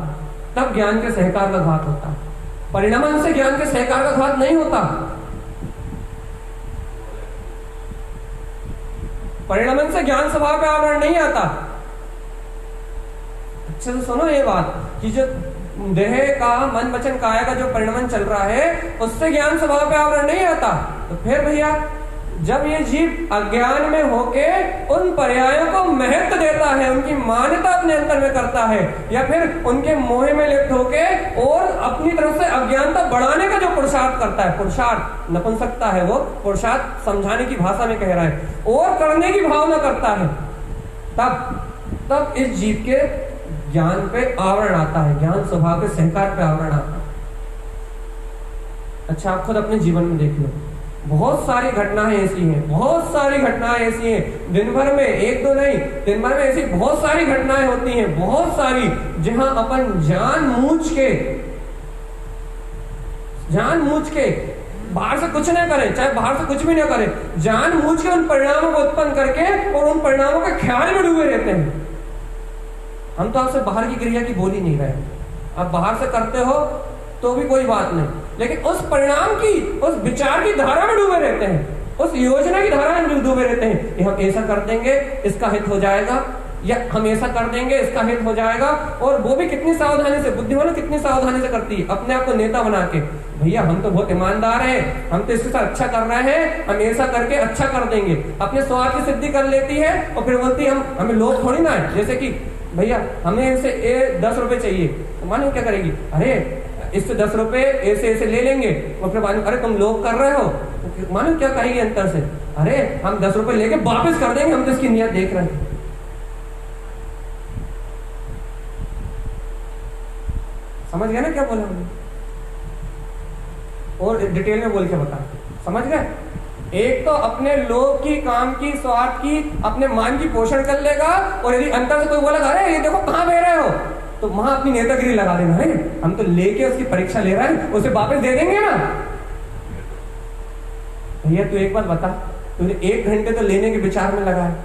तब ज्ञान के सहकार का घात होता है। परिणमन से ज्ञान के सहकार का घात नहीं होता। परिणमन से ज्ञान स्वभाव पे आवरण नहीं आता। अच्छे से सुनो ये बात कि जो देह का, मन वचन काया का जो परिणमन चल रहा है, उससे ज्ञान स्वभाव पे आवरण नहीं आता। तो फिर भैया जब ये जीव अज्ञान में होके उन पर्यायों को महत्व देता है, उनकी मान्यता अपने अंतर में करता है, या फिर उनके मोह में लिप्त होके और अपनी तरफ से अज्ञानता बढ़ाने का जो पुरुषार्थ करता है, पुरुषार्थ नपुंसकता है, वो पुरुषार्थ समझाने की भाषा में कह रहा है, और करने की भावना करता है, तब इस जीव के ज्ञान पे आवरण आता है, ज्ञान स्वभाव के सहकार पे आवरण आता है। अच्छा, आप खुद अपने जीवन में देख लो, बहुत सारी घटनाएं ऐसी हैं, बहुत सारी घटनाएं ऐसी हैं, दिन भर में एक दो नहीं, दिन भर में ऐसी बहुत सारी घटनाएं होती हैं, बहुत सारी, जहां अपन जानबूझ के बाहर से कुछ न करें, चाहे बाहर से कुछ भी न करें, जानबूझ के उन परिणामों को उत्पन्न करके और उन परिणामों के ख्याल में डूबे रहते हैं। हम तो आपसे बाहर की क्रिया की बोल ही नहीं रहे, आप बाहर से करते हो तो भी कोई बात नहीं, लेकिन उस परिणाम की, उस विचार की धारा में डूबे रहते हैं, उस योजना की धारा में डूबे रहते हैं कि हम ऐसा कर देंगे इसका हित हो जाएगा, या हम ऐसा कर देंगे इसका हित हो जाएगा। और वो भी कितनी सावधानी से, बुद्धिमान कितनी सावधानी से करती है, अपने आप को नेता बना के, भैया हम तो बहुत ईमानदार हैं, हम तो इसके साथ अच्छा कर रहे हैं, हम ऐसा करके अच्छा कर देंगे, अपने स्वार्थ की सिद्धि कर लेती है और फिर बोलती है हमें लोग थोड़ी ना है। जैसे कि भैया हमें इनसे 10 रुपए चाहिए, तो मानो क्या करेगी, अरे इससे 10 रुपए ऐसे ऐसे ले लेंगे, और फिर बाद में अरे तुम लोग कर रहे हो, तो मानो क्या कहेगी अंतर से, अरे हम 10 रुपए लेके वापस कर देंगे, हम तो इसकी नियत देख रहे हैं। समझ गए ना क्या बोला हमने? और डिटेल में बोल के बता, समझ गए? एक तो अपने लोभ की, काम की, स्वार्थ की, अपने मान की पोषण कर लेगा, और यदि अंतर से कोई बोला अरे ये देखो कहां बह रहे हो, तो वहां अपनी नेतागिरी लगा देना है, हम तो लेके उसकी परीक्षा ले रहे हैं, उसे वापस दे देंगे ना। भैया तू एक बात बता, तूने 1 घंटे तो लेने के विचार में लगा है,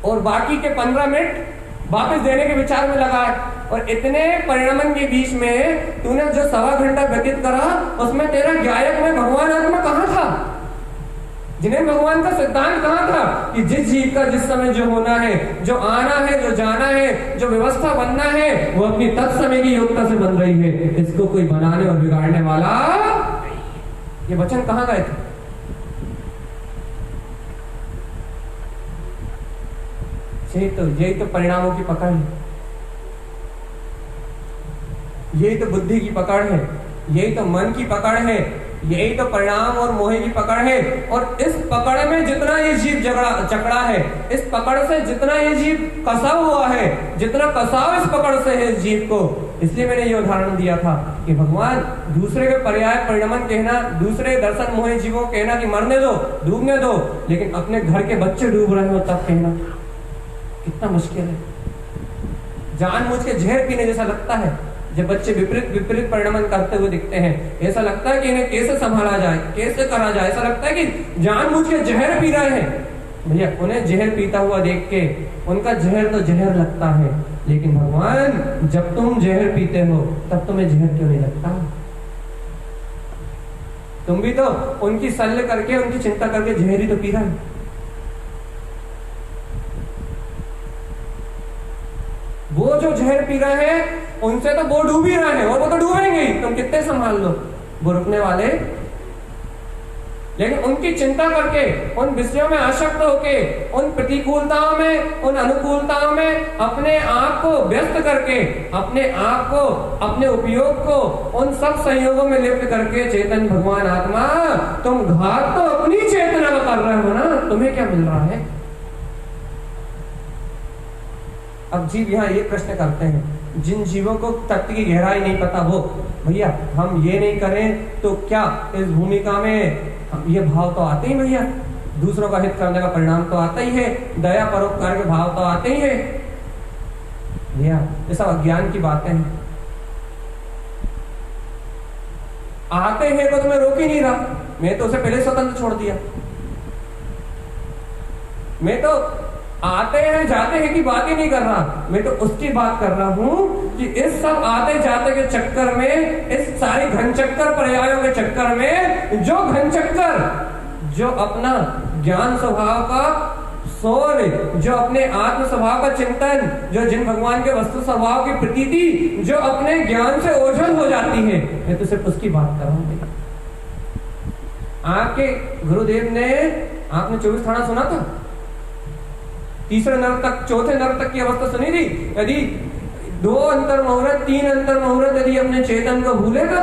और बाकी के 15 मिनट वापस देने के विचार में लगा है, और इतने परिणमन के बीच में तूने जो 1.25 घंटा व्यतीत करा, उसमें तेरा ज्ञायक में भगवान आत्मा कहां था? जिन्हें भगवान का सिद्धांत कहा था कि जिस जीव का जिस समय जो होना है, जो आना है, जो जाना है, जो व्यवस्था बनना है, वो अपनी तत्समय की योग्यता से बन रही है। इसको कोई बनाने और बिगाड़ने वाला। ये वचन कहाँ गए थे? यही तो परिणामों की पकड़ है, यही तो बुद्धि की पकड़ है, यही तो मन की पकड़ है, यही तो परिणाम और मोह की पकड़ है। और इस पकड़ में जितना ये जीव चकड़ा है, इस पकड़ से जितना ये जीव कसा हुआ है, जितना कसाव इस पकड़ से है इस जीव को, इसलिए मैंने ये उदाहरण दिया था कि भगवान दूसरे के पर्याय परिणमन कहना, दूसरे दर्शन मोह जीवों कहना कि मरने दो, डूबने दो, लेकिन अपने घर के बच्चे डूब रहे हो तब कहना कितना मुश्किल है। जानबूझ के जहर पीने जैसा लगता है जब बच्चे विपरीत विपरीत परिणमन करते हुए दिखते हैं। ऐसा लगता है कि इन्हें कैसे संभाला जाए, कैसे करा जाए। ऐसा लगता है कि जानबूझ के जहर पी रहे हैं। भैया, उन्हें जहर पीता हुआ देख के उनका जहर तो जहर लगता है, लेकिन भगवान जब तुम जहर पीते हो तब तुम्हें जहर क्यों नहीं लगता? तुम भी तो उनकी शल्य करके, उनकी चिंता करके जहर ही तो पी रहे हो। वो जो जहर पी रहे हैं उनसे तो वो डूब ही रहे हैं, और वो तो डूबेंगे ही, तुम कितने संभाल लो वो रुकने वाले। लेकिन उनकी चिंता करके, उन विषयों में आसक्त होके, उन प्रतिकूलताओं में, उन अनुकूलताओं में अपने आप को व्यस्त करके, अपने आप को, अपने उपयोग को उन सब संयोगों में लिप्त करके, चेतन भगवान आत्मा तुम घात तो अपनी चेतना का कर रहे हो ना, तुम्हें क्या मिल रहा है? अब जीव यहाँ ये प्रश्न करते हैं, जिन जीवों को तत्व की गहराई नहीं पता, वो भैया हम ये नहीं करें तो क्या इस भूमिका में ये भाव तो आते ही, भैया दूसरों का हित करने का परिणाम तो आता ही है, दया परोपकार के भाव तो आते ही है। भैया ये सब अज्ञान की बातें हैं। आते हैं तो मैं रोक ही नहीं रहा, मैं तो उसे पहले स्वतंत्र छोड़ दिया। मैं तो आते हैं जाते हैं की बात ही नहीं कर रहा, मैं तो उसकी बात कर रहा हूं कि इस सब आते जाते के चक्कर में, इस सारी घन चक्कर पर्यायों के चक्कर में, जो घन चक्कर, जो अपना ज्ञान स्वभाव का शोर, जो अपने आत्म स्वभाव का चिंतन, जो जिन भगवान के वस्तु स्वभाव की प्रतीति जो अपने ज्ञान से ओझल हो जाती है, मैं तो सिर्फ उसकी बात कर रहा हूं। आपके गुरुदेव ने, आपने 24 थाना सुना था? तीसरे नर तक, चौथे नर तक की अवस्था सुनी थी। यदि 2 अंतर मुहूर्त, 3 अंतर मुहूर्त यदि अपने चेतन को भूलेगा,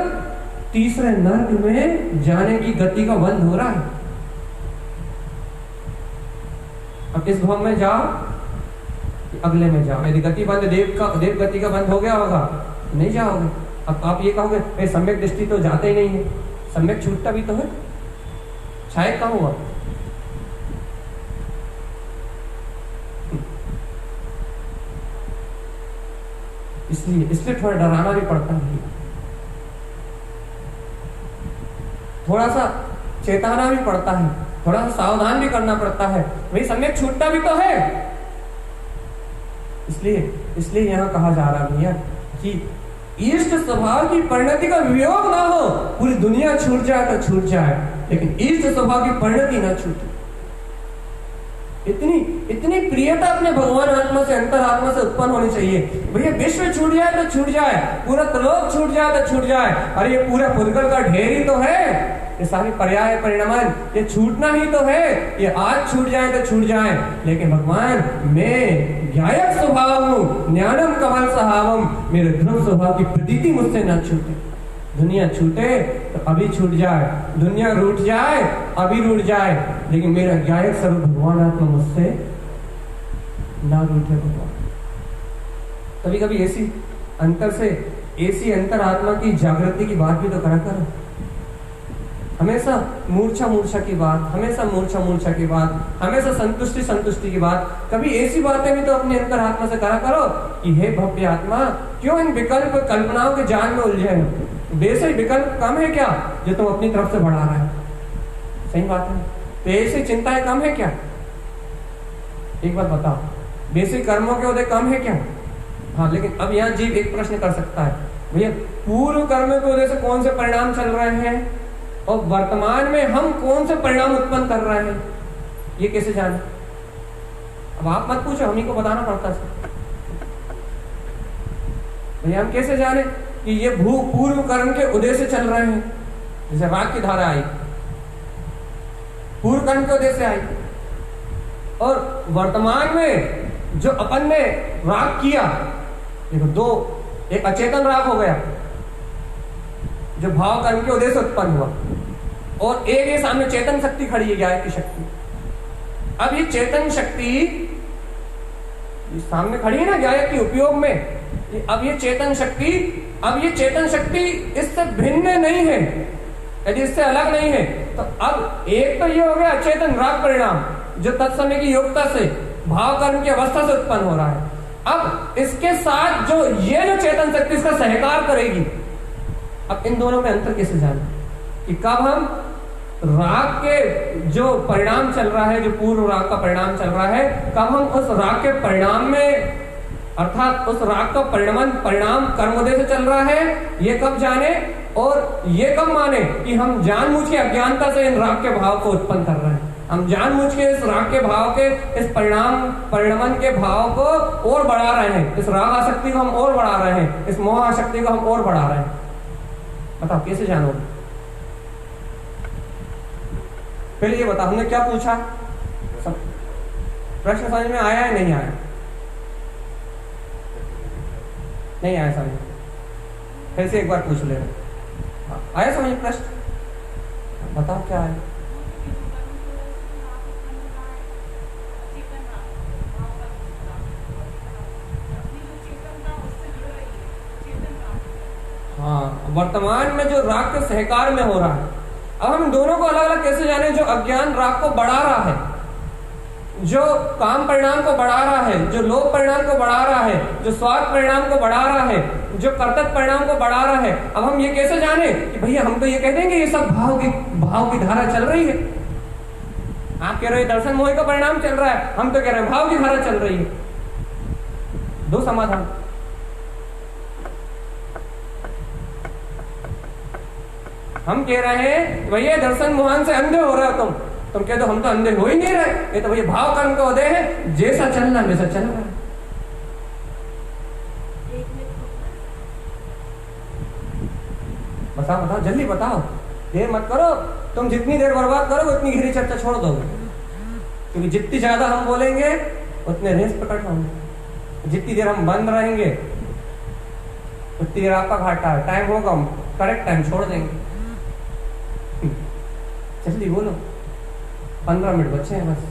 तीसरे नर्क में जाने की गति का बंद हो रहा है। अब इस भव में जाओ, अगले में जाओ। यदि गति बंद, देव गति का बंद हो गया होगा, नहीं जाओगे। अब आप ये कहोगे सम्यक दृष्टि तो जाते ही नहीं है, सम्यक छूटता भी तो है, शायद कहाँ हुआ। इसलिए थोड़ा डराना भी पड़ता है, थोड़ा सा चेताना भी पड़ता है, थोड़ा सा सावधान भी करना पड़ता है। भाई सम्यक छूटता भी तो है। इसलिए यहाँ कहा जा रहा भैया कि इष्ट स्वभाव की परिणति का वियोग ना हो। पूरी दुनिया छूट जाए तो छूट जाए, लेकिन इष्ट स्वभाव की परिणति ना छूटे। इतनी प्रियता अपने भगवान आत्मा से, अंतर आत्मा से उत्पन्न होनी चाहिए। भैया विश्व छूट जाए तो छूट जाए, पूरा त्रिलोक छूट जाए तो छूट जाए। अरे ये पूरा पुद्गल का ढेर ही तो है, ये सारी पर्याय परिणमन, ये छूटना ही तो है। ये आज छूट जाए तो छूट जाए, लेकिन भगवान मैं ज्ञायक स्वभाव हूँ, ज्ञानम कमल सहावम, मेरे ध्रुव स्वभाव की प्रतीति मुझसे न छूटे। दुनिया छूटे तो अभी छूट जाए, दुनिया रूठ जाए अभी रूठ जाए, लेकिन मेरा ज्ञायक स्वरूप भगवान आत्मा मुझसे ना रूठे। भगवान कभी कभी ऐसी अंतर आत्मा की जागृति की बात भी तो करा करो। हमेशा मूर्छा की बात, हमेशा मूर्छा की बात, हमेशा संतुष्टि की बात। कभी ऐसी बातें भी तो अपने अंतर आत्मा से करा करो कि हे भव्य आत्मा, क्यों इन विकल्प कल्पनाओं के जाल में उलझे हो? बेसिक विकल्प कम है क्या जो तुम अपनी तरफ से बढ़ा रहा है? सही बात है। बेसिक चिंताएं कम है क्या? एक बात बताओ, बेसिक कर्मों के उदय कम है क्या? हाँ, लेकिन अब यहाँ जीव एक प्रश्न कर सकता है, भैया पूर्व कर्म के उदय से कौन से परिणाम चल रहे हैं? और वर्तमान में हम कौन से परिणाम उत्पन्न कर रहे हैं, ये कैसे जाने? अब आप मत पूछो, हम ही को बताना पड़ता है भैया। हम कैसे जाने कि ये पूर्व कर्म के उदय से चल रहे हैं? जैसे राग की धारा आई, पूर्व कर्म के उदय से आई, और वर्तमान में जो अपन ने राग किया, देखो दो, एक अचेतन राग हो गया जो भाव कर्म के उदय से उत्पन्न हुआ, और एक ये सामने चेतन शक्ति खड़ी है, ज्ञान की शक्ति। अब ये चेतन शक्ति ये सामने खड़ी है ना ज्ञान के उपयोग में, अब ये चेतन शक्ति इससे भिन्न नहीं है, यदि इससे अलग नहीं है तो अब एक तो ये हो गया अचेतन राग परिणाम जो तत्समय की योग्यता से भाव कर्म की अवस्था से उत्पन्न हो रहा है। अब इसके साथ जो चेतन शक्ति इसका सहकार करेगी, अब इन दोनों में अंतर कैसे जाना कि कब हम राग के जो परिणाम चल रहा है, जो पूर्व राग का परिणाम चल रहा है, कब हम उस राग के परिणाम में, अर्थात उस राग का परिणाम कर्मोदय से चल रहा है, ये कब जाने, और ये कब माने कि हम जानबूझ के अज्ञानता से इन राग के भाव को उत्पन्न कर रहे हैं, हम जानबूझ के इस राग के भाव के, इस परिणमन के भाव को और बढ़ा रहे हैं, इस राग आसक्ति को हम और बढ़ा रहे हैं, इस मोह आसक्ति को हम और बढ़ा रहे हैं। बताओ कैसे जानोगे? पहले ये बताओ, हमने क्या पूछा? सब प्रश्न समझ में आया है? नहीं आया? नहीं आया समझ? फिर से एक बार पूछ ले। आया समझ प्रश्न? बताओ क्या है? हाँ, वर्तमान में जो राग के सहकार में हो रहा है, अब हम दोनों को अलग अलग कैसे जाने? जो अज्ञान राग को बढ़ा रहा है, जो काम परिणाम को बढ़ा रहा है, जो लोभ परिणाम को बढ़ा रहा है, जो स्वार्थ परिणाम को बढ़ा रहा है, जो कर्तव्य परिणाम को बढ़ा रहा है, अब हम ये कैसे जाने कि भैया हम तो ये कह देंगे ये सब भाव की धारा चल रही है। आप कह रहे हैं दर्शन मोह का परिणाम चल रहा है, हम तो कह रहे हैं भाव की धारा चल रही है। दो समाधान। हम कह रहे हैं भैया दर्शन मोहन से अंधे हो रहे हो तुम कह दो हम तो अंधे हो ही नहीं रहे, ये तो भैया भाव कर्म का उदय है, जैसा चलना वैसा चल रहा है। बताओ जल्दी बताओ, देर मत करो। तुम जितनी देर बर्बाद करोगे उतनी गहरी चर्चा छोड़ दोगे, क्योंकि जितनी ज्यादा हम बोलेंगे उतने रेस प्रकट होंगे, जितनी देर हम बंद रहेंगे उतनी देर आपका घाटा है। टाइम होगा हम करेक्ट टाइम छोड़ देंगे। जल्दी बोलो, 15 मिनट बचे हैं बस,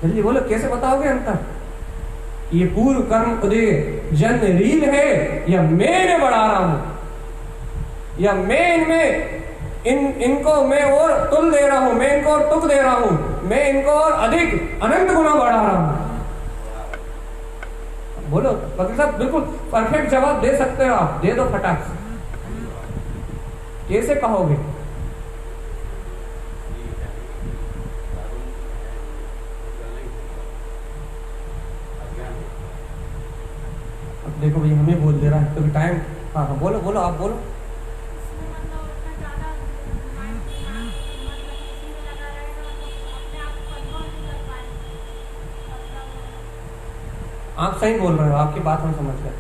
जल्दी बोलो। कैसे बताओगे अंतर? ये पूर्व कर्म उदय जन्म रील है या मैं बढ़ा रहा हूं, या मैं इनमें इनको मैं और तुल दे रहा हूं, मैं इनको और तुक दे रहा हूं, मैं इनको और अधिक अनंत गुना बढ़ा रहा हूं? बोलो वकील साहब, बिल्कुल परफेक्ट जवाब दे सकते हो आप, दे दो फटाक से। कैसे कहोगे? अब देखो भाई हमें बोल दे रहा है, क्योंकि टाइम। हाँ बोलो आप बोलो। आप सही बोल रहे हो, आपकी बात हम समझ गए।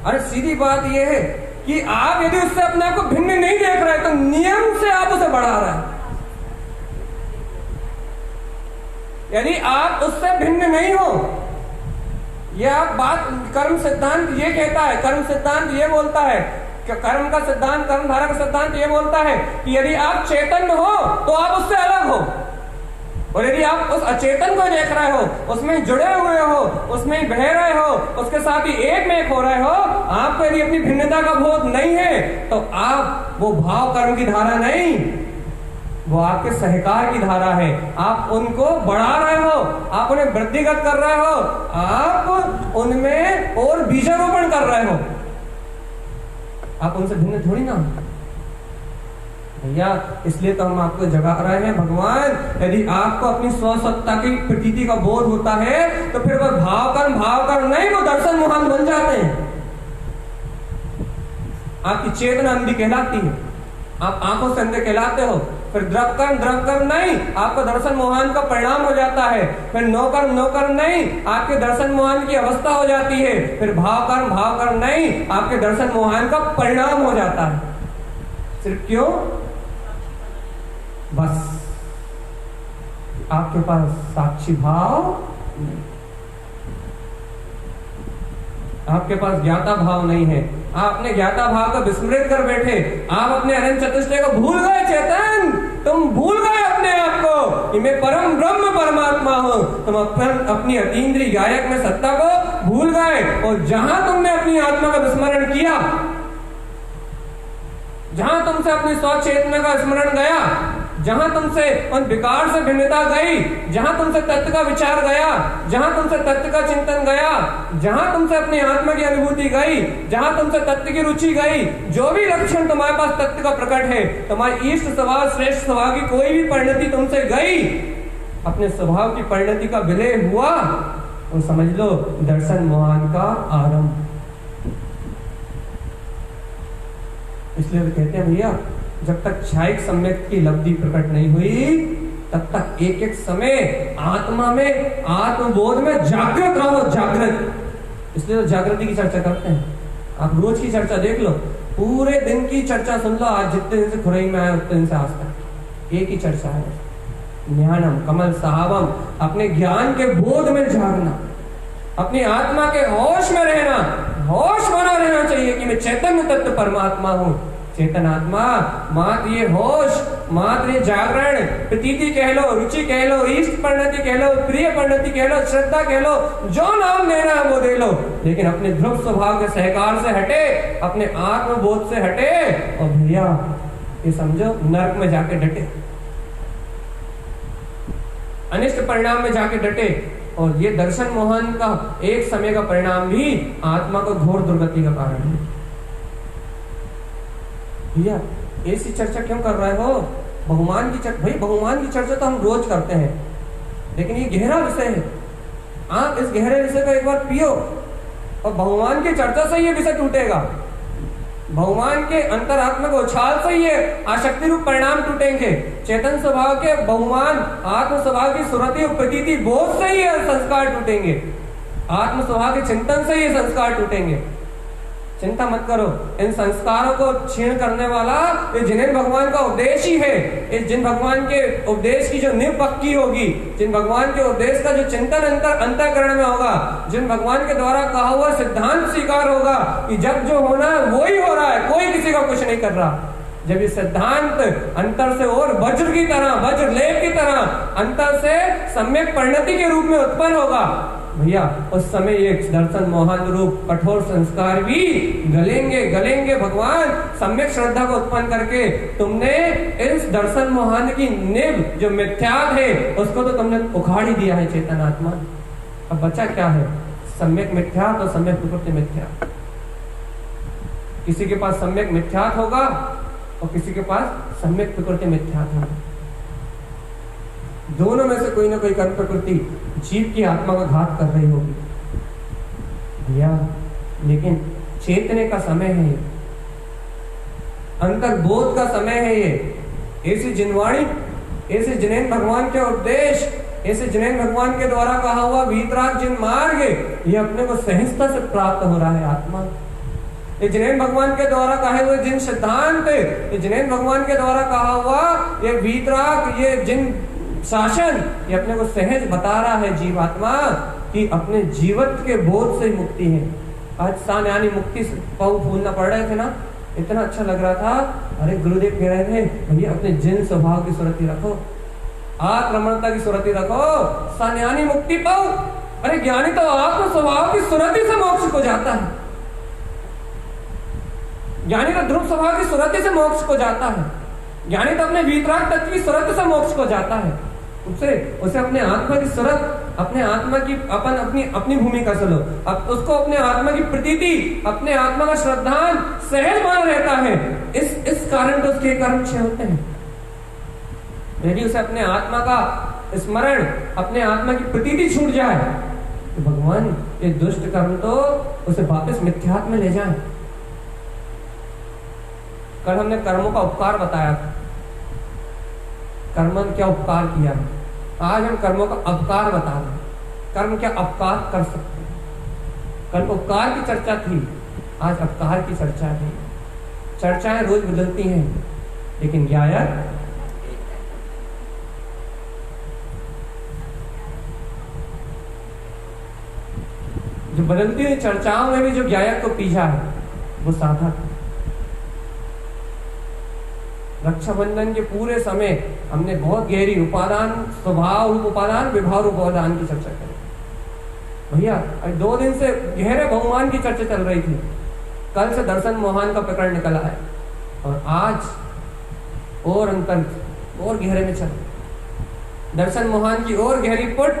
अरे सीधी बात यह है कि आप यदि उससे अपने आप को भिन्न नहीं देख रहे तो नियम से आप उसे बढ़ा रहे हैं। यदि आप उससे भिन्न नहीं हो, यह बात कर्म सिद्धांत ये कहता है, कर्म सिद्धांत ये बोलता है, कर्म का सिद्धांत, कर्म धारा का सिद्धांत ये बोलता है कि यदि आप चेतन हो तो आप उससे अलग हो, और यदि आप उस अचेतन को देख रहे हो, उसमें जुड़े हुए हो, उसमें बह रहे हो, उसके साथ ही एक में एक हो रहे हो, आपको यदि अपनी भिन्नता का बोध नहीं है तो आप वो भाव कर्म की धारा नहीं, वो आपके सहकार की धारा है। आप उनको बढ़ा रहे हो, आप उन्हें वृद्धिगत कर रहे हो, आप उनमें और बीजारोपण कर रहे हो। आप उनसे भिन्न थोड़ी ना। भैया इसलिए तो हम आपको जगा रहे हैं भगवान। यदि आपको अपनी स्वसत्ता की प्रतीति का बोध होता है तो फिर वो भाव कर्म नहीं, वो दर्शन मोहन बन जाते हैं। आपकी चेतना अंधी कहलाती है, आप आंखों से अंधे कहलाते हो। फिर द्रव कर्म नहीं, आपका दर्शन मोहन का परिणाम हो जाता है। फिर नो कर्म नहीं, आपके दर्शन मोहन की अवस्था हो जाती है। फिर भाव कर्म नहीं, आपके दर्शन मोहन का परिणाम हो जाता है। सिर्फ क्यों? बस आपके पास साक्षी भाव नहीं, आपके पास ज्ञाता भाव नहीं है। आप अपने ज्ञाता भाव को विस्मृत कर बैठे, आप अपने अनंत चतुष्टय को भूल गए। चेतन, तुम भूल गए अपने आप को कि मैं परम ब्रह्म परमात्मा हूं। तुम अपनी अतीन्द्रिय गायक में सत्ता को भूल गए, और जहां तुमने अपनी आत्मा का विस्मरण किया, जहां तुमसे अपनी स्वचेतना का स्मरण गया, जहां तुमसे उन विकार से भिन्नता गई, जहां तुमसे तत्व का विचार गया, जहां तुमसे तत्व का चिंतन गया, जहां तुमसे अपनी आत्मा की अनुभूति गई, जहां तुमसे तत्व की रुचि गई, जो भी लक्षण तुम्हारे पास तत्व का प्रकट है, तुम्हारी इष्ट स्वभाव श्रेष्ठ स्वभाव की कोई भी परिणति तुमसे गई, अपने स्वभाव की परिणति का विलय हुआ, तो समझ लो दर्शन मोहन का आरंभ। इसलिए तो कहते हैं भैया, जब तक क्षायिक सम्यक की लब्धि प्रकट नहीं हुई, तब तक एक एक समय आत्मा में, आत्मबोध में जागृत रहो, जागृत। इसलिए तो जागृति की चर्चा करते हैं। आप रोज की चर्चा देख लो, पूरे दिन की चर्चा सुन लो। आज जितने दिन से खुरई में आए उतने दिन से आज तक एक ही चर्चा है, ज्ञानम कमल साहबम। अपने ज्ञान के बोध में जागना, अपनी आत्मा के होश में रहना, होश बना रहना चाहिए कि मैं चैतन्य तत्व परमात्मा हूं। चेतन आत्मा, मात्र ये होश, मात्र ये जागरण, प्रतीति कह लो, रुचि कह लो, इष्ट परिणति कह लो, प्रिय परिणति कह लो, श्रद्धा कह लो, जो नाम देना है वो दे लो, लेकिन अपने ध्रुव स्वभाव के सहकार से हटे, अपने आत्मबोध से हटे, और भैया ये समझो नरक में जाके डटे, अनिष्ट परिणाम में जाके डटे। और ये दर्शन मोहन का एक समय का परिणाम भी आत्मा को घोर दुर्गति का कारण है। भैया ऐसी चर्चा क्यों कर रहे हो? भगवान की चर्चा, भाई भगवान की चर्चा तो हम रोज करते हैं, लेकिन ये गहरा विषय है। आप इस गहरे विषय को एक बार पियो, और भगवान की चर्चा से ये विषय टूटेगा। भगवान के अंतरात्मा को उछाल से ये आशक्ति रूप परिणाम टूटेंगे। चेतन स्वभाव के भगवान आत्म स्वभाव की सुरति और प्रतीति बोध से ये संस्कार टूटेंगे, आत्म स्वभाव के चिंतन से ये संस्कार टूटेंगे। चिंता मत करो, इन संस्कारों को क्षीण करने वाला ये जिन भगवान का उपदेश ही है। इस जिन भगवान के उपदेश की जो नींव पक्की होगी, जिन भगवान के उपदेश का जो चिंतन अंतःकरण में होगा, जिन भगवान के द्वारा कहा हुआ सिद्धांत स्वीकार होगा कि जब जो होना है वो ही हो रहा है, कोई किसी का कुछ नहीं कर रहा। जब ये सिद्धांत अंतर से और वज्र की तरह, वज्र लेप की तरह अंतर से सम्यक परिणति के रूप में उत्पन्न होगा, भैया उस समय ये दर्शन मोहन रूप कठोर संस्कार भी गलेंगे। भगवान सम्यक श्रद्धा को उत्पन्न करके तुमने इस दर्शन मोहन की नींव जो मिथ्यात है उसको तो तुमने उखाड़ ही दिया है चेतन आत्मा। अब बचा क्या है? सम्यक मिथ्यात और सम्यक प्रकृति मिथ्यात। किसी के पास सम्यक मिथ्यात होगा और किसी के पास सम्यक प्रकृति मिथ्यात होगा। दोनों में से कोई ना कोई कर्म प्रकृति जीव की आत्मा का घात कर रही होगी भैया। लेकिन चेतने का समय है ये, अंतर्बोध का समय है ये। ऐसी जिनवाणी, ऐसे जिनेन भगवान के उपदेश, ऐसे जिनेन भगवान के द्वारा कहा हुआ वीतराग जिन मार्ग, ये अपने को सहजता से प्राप्त हो रहा है आत्मा। ये जिनेन भगवान के द्वारा कहे हुए जिन सिद्धांत, ये जिनेन भगवान के द्वारा कहा हुआ ये वीतराग, ये जिन शासन, ये अपने को सहज बता रहा है जीवात्मा कि अपने जीवत्व के बोध से मुक्ति है। आज सान यानी मुक्ति पाऊ फूलना पड़ रहे थे ना, इतना अच्छा लग रहा था। अरे गुरुदेव कह रहे थे भैया अपने जिन स्वभाव की सुरति रखो, आक्रमणता की सुरति रखो, सान यानी मुक्ति पाओ। अरे ज्ञानी तो आत्म स्वभाव की सुरति से मोक्ष को जाता है, ज्ञानी तो ध्रुव स्वभाव की सुरति से मोक्ष को जाता है, ज्ञानी तो अपने वीतराग तत्व की सुरत से मोक्ष को जाता है। उसे अपने आत्मा की सुरत, अपने आत्मा की अपनी भूमिका से लो, अब उसको अपने आत्मा की प्रतीति, अपने आत्मा का श्रद्धान सहज बना रहता है। इस कारण तो उसके कर्म क्षय होते हैं। यदि उसे अपने आत्मा का स्मरण, अपने आत्मा की प्रतीति छूट जाए तो भगवान ये दुष्ट कर्म तो उसे वापस मिथ्यात्व में ले जाए। कल हमने कर्मों का उपकार बताया था, कर्म क्या उपकार किया। आज हम कर्मों का अपकार बता रहे हैं, कर्म क्या अपकार कर सकते हैं। कल उपकार की चर्चा थी, आज अपकार की चर्चा है। चर्चाएं रोज बदलती हैं, लेकिन ज्ञायक जो बदलती हुई चर्चाओं में भी जो ज्ञायक को पीछा है वो साधक। रक्षाबंधन के पूरे समय हमने बहुत गहरी उपादान, स्वभाव रूप उपादान, विभाव रूप उपादान की चर्चा करी। भैया 2 दिन से गहरे बहुमान की चर्चा चल रही थी। कल से दर्शन मोहन का प्रकरण निकला है और आज और अंतर और गहरे में चल, दर्शन मोहन की और गहरी पुट,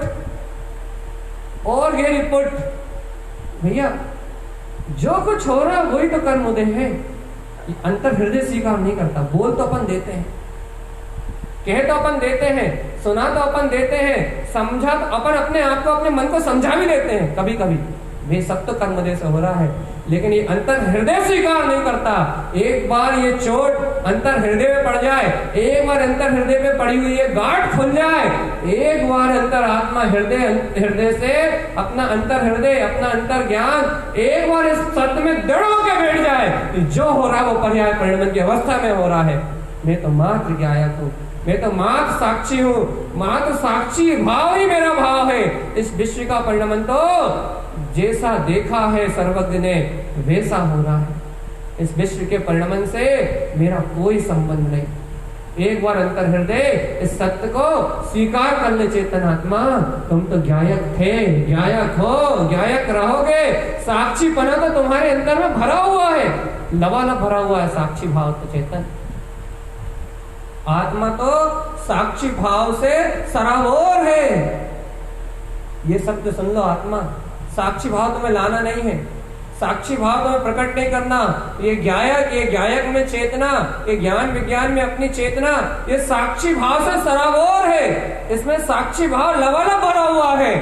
और गहरी पुट। भैया जो कुछ हो रहा है वही तो कर्म उदय है। अंतर हृदय स्वीकार नहीं करता। बोल तो अपन देते हैं, कह तो अपन देते हैं, सुना तो अपन देते हैं, समझा तो अपन अपने आप को, अपने मन को समझा भी देते हैं कभी कभी। वे सब तो कर्म उदय से हो रहा है, लेकिन ये अंतर हृदय स्वीकार नहीं करता। एक बार ये चोट अंतर हृदय में पड़ जाए, एक बार अंतर हृदय में पड़ी हुई ये गांठ खुल जाए, एक बार अंतर आत्मा हृदय से अपना अंतर हृदय, अपना अंतर ज्ञान एक बार इस सत्य में दृढ़ होकर बैठ जाए कि जो हो रहा है वो पर्याय परिणमन की अवस्था में हो रहा है। मैं तो मात्र ज्ञायक हूँ, मैं तो मात्र साक्षी हूँ, मात्र साक्षी भाव ही मेरा भाव है। इस विश्व का परिणमन तो जैसा देखा है सर्वज्ञ ने वैसा हो रहा है। इस विश्व के परिणमन से मेरा कोई संबंध नहीं। एक बार अंतर हृदय इस सत्य को स्वीकार कर ले चेतन आत्मा, तुम तो ज्ञायक थे, ज्ञायक हो, ज्ञायक रहोगे। साक्षी पना तो तुम्हारे अंदर में भरा हुआ है, लबालब भरा हुआ है साक्षी भाव। तो चेतन आत्मा तो साक्षी भाव से सराबोर है। ये शब्द सुन लो, आत्मा साक्षी भाव तुम्हें लाना नहीं है, साक्षी भाव तुम्हें प्रकट नहीं करना। ये ज्ञायक में चेतना, ये ज्ञान विज्ञान में अपनी चेतना, ये साक्षी भाव से सराबोर है। इसमें साक्षी भाव लबालब भरा हुआ है।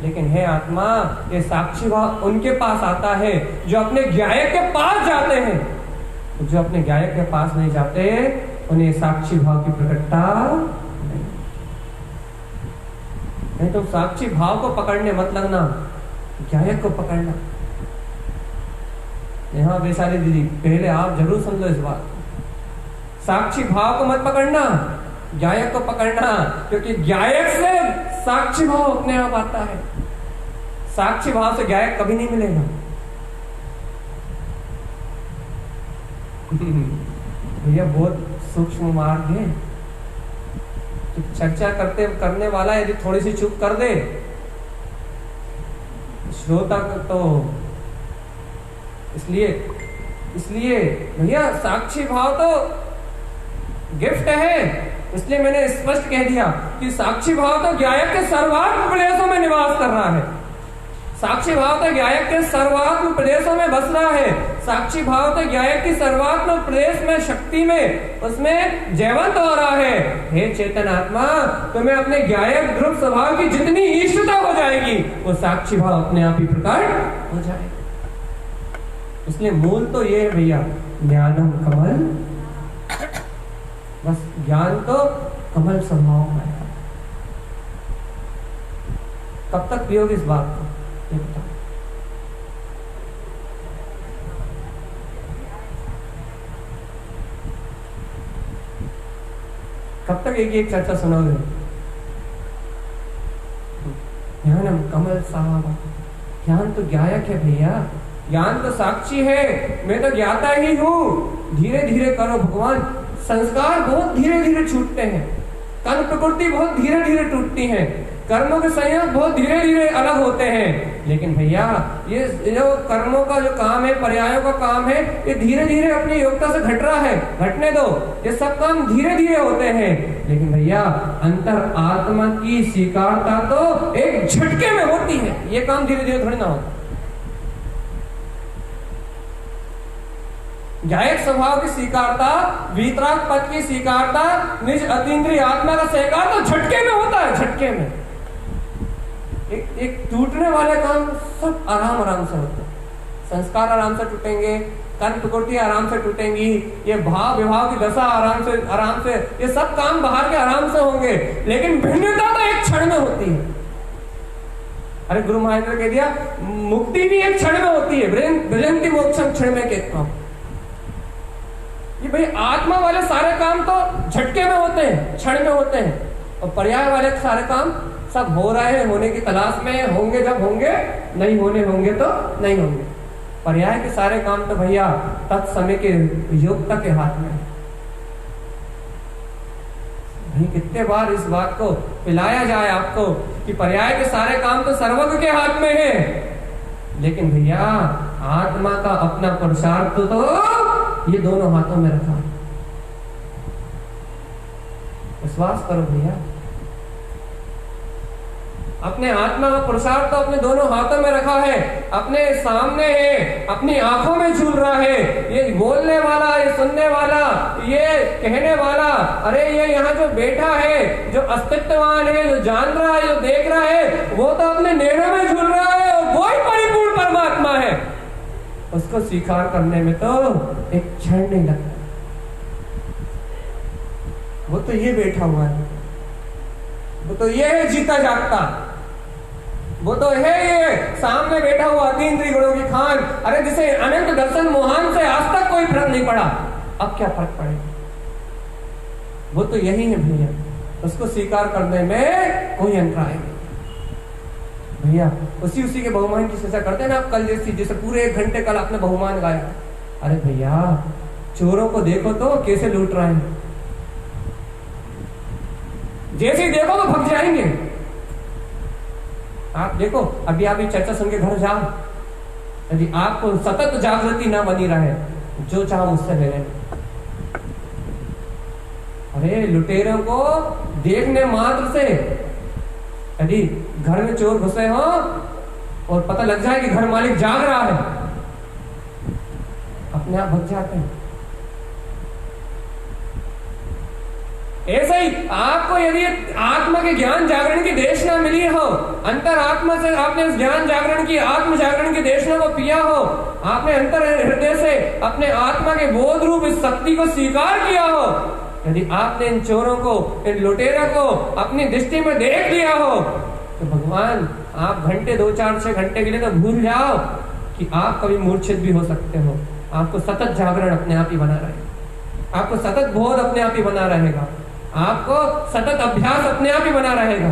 लेकिन है आत्मा, ये साक्षी भाव उनके पास आता है जो अपने ज्ञायक के पास जाते हैं। जो अपने ज्ञायक के पास नहीं जाते उन्हें साक्षी भाव की प्रकटता नहीं। तो साक्षी भाव को पकड़ने मत लगना, ज्ञायक को पकड़ना। यहाँ वैशाली दीदी, पहले आप जरूर सुन लो इस बात, साक्षी भाव को मत पकड़ना, ज्ञायक को पकड़ना। क्योंकि ज्ञायक से साक्षी भाव अपने आप आता है, साक्षी भाव से ज्ञायक कभी नहीं मिलेगा। भैया बहुत सूक्ष्म मार्ग है। तो चर्चा करने वाला यदि थोड़ी सी चुप कर दे, श्रोता तो इसलिए भैया साक्षी भाव तो गिफ्ट है। इसलिए मैंने स्पष्ट कह दिया कि साक्षी भाव तो ज्ञायक के सर्वात्म प्रदेशों में निवास कर रहा है। साक्षी भाव तो ज्ञायक के सर्वात्म प्रदेशों में बस रहा है। साक्षी भाव तो ज्ञायक की सर्वात्म प्रदेश में, शक्ति में, उसमें जयवंत हो रहा है। हे चेतन आत्मा, तुम्हें अपने ज्ञायक ध्रुव स्वभाव की जितनी ईष्टता हो जाएगी, वो साक्षी भाव अपने आप ही प्रकट हो जाएगा। इसलिए मूल तो ये है भैया, ज्ञानम कमल, बस ज्ञान तो कमल स्वभाव का है। कब तक पियोगे इस बात को? कब तक एक चर्चा सुनोगे? ज्ञानम कमल साहब, ज्ञान तो ज्ञायक है भैया, ज्ञान तो साक्षी है। मैं तो ज्ञाता ही हूँ। धीरे धीरे करो भगवान। संस्कार बहुत धीरे धीरे छूटते हैं, कर्म प्रकृति बहुत धीरे धीरे टूटती है, कर्मों के संयोग बहुत धीरे धीरे अलग होते हैं। लेकिन भैया ये जो कर्मों का जो काम है, पर्यायों का काम है, ये धीरे धीरे अपनी योग्यता से घट रहा है, घटने दो। ये सब काम धीरे धीरे होते हैं। लेकिन भैया अंतर आत्मा की स्वीकारता तो एक झटके में होती है। ये काम धीरे धीरे थोड़ी ना होता। ज्ञायक स्वभाव की स्वीकारता, वीतराग पद की स्वीकारता, निज अतीन्द्रिय आत्मा का सहकार तो झटके में होता है, झटके में। एक टूटने वाले काम सब आराम आराम से होते हैं। संस्कार आराम से टूटेंगे, कर्म प्रकृति आराम से टूटेंगी, ये भाव विभाव की दशा आराम से ये सब काम बाहर के आराम से होंगे, लेकिन भिन्नता तो एक क्षण में होती है। अरे गुरु महाराज ने कह दिया मुक्ति भी एक क्षण में होती है, ब्रजंती मोक्षम क्षण में कहता हूं। ये भाई आत्मा वाले सारे काम तो झटके में होते हैं, क्षण में होते हैं, और पर्याय वाले सारे काम सब हो रहे हैं, होने की तलाश में होंगे, जब होंगे, नहीं होने होंगे तो नहीं होंगे। पर्याय के सारे काम तो भैया तत्समय के योग्यता के हाथ में है। भाई कितने बार इस बात को पिलाया जाए आपको कि पर्याय के सारे काम तो सर्वज्ञ के हाथ में है, लेकिन भैया आत्मा का अपना पुरुषार्थ तो ये दोनों हाथों में रखा। विश्वास करो भैया, अपने आत्मा का पुरुषार्थ तो अपने दोनों हाथों में रखा है, अपने सामने है, अपनी आंखों में झूल रहा है। ये बोलने वाला, ये सुनने वाला, ये कहने वाला, अरे ये यहाँ जो बैठा है, जो अस्तित्ववान है, जो जान रहा है, जो देख रहा है, वो तो अपने नैनों में झूल रहा है, और वो ही परिपूर्ण परमात्मा है। उसको स्वीकार करने में तो एक क्षण नहीं लगता। वो तो ये बैठा हुआ है, वो तो ये है जीता जागता, वो तो है ये सामने बैठा हुआ अतीन्द्रिय गुणों की खान। अरे जिसे अनंत दर्शन मोहन से आज तक कोई फर्क नहीं पड़ा, अब क्या फर्क पड़ेगा? वो तो यही है भैया, उसको स्वीकार करने में कोई अंतराय नहीं भैया। उसी के बहुमान की चर्चा करते हैं ना आप, कल जैसे पूरे 1 घंटे कल आपने बहुमान गाया। अरे भैया चोरों को देखो तो कैसे लूट रहे हैं, जैसे ही देखो तो भग जाएंगे। आप देखो अभी आप ये चर्चा सुन के घर जाओ, यदि आपको सतत जागृति ना बनी रहे, जो चाहो मुझसे ले लें। अरे लुटेरों को देखने मात्र से यदि घर में चोर घुसे हो और पता लग जाए कि घर मालिक जाग रहा है, अपने आप भग जाते हैं। ऐसे ही आपको यदि आत्मा के ज्ञान जागरण की देशना मिली हो, अंतर आत्मा से आपने इस ज्ञान जागरण की, आत्म जागरण की देशना को पिया हो, आपने अंतर हृदय से अपने आत्मा के बोध रूप इस शक्ति को स्वीकार किया हो, यदि आपने इन चोरों को, इन लुटेरों को अपनी दृष्टि में देख लिया हो, तो भगवान आप घंटे 2, 4, 6 घंटे के लिए तो भूल जाओ कि आप कभी मूर्छित भी हो सकते हो। आपको सतत जागरण अपने आप ही बना रहेगा, आपको सतत बोध अपने आप ही बना रहेगा, आपको सतत अभ्यास अपने आप ही बना रहेगा।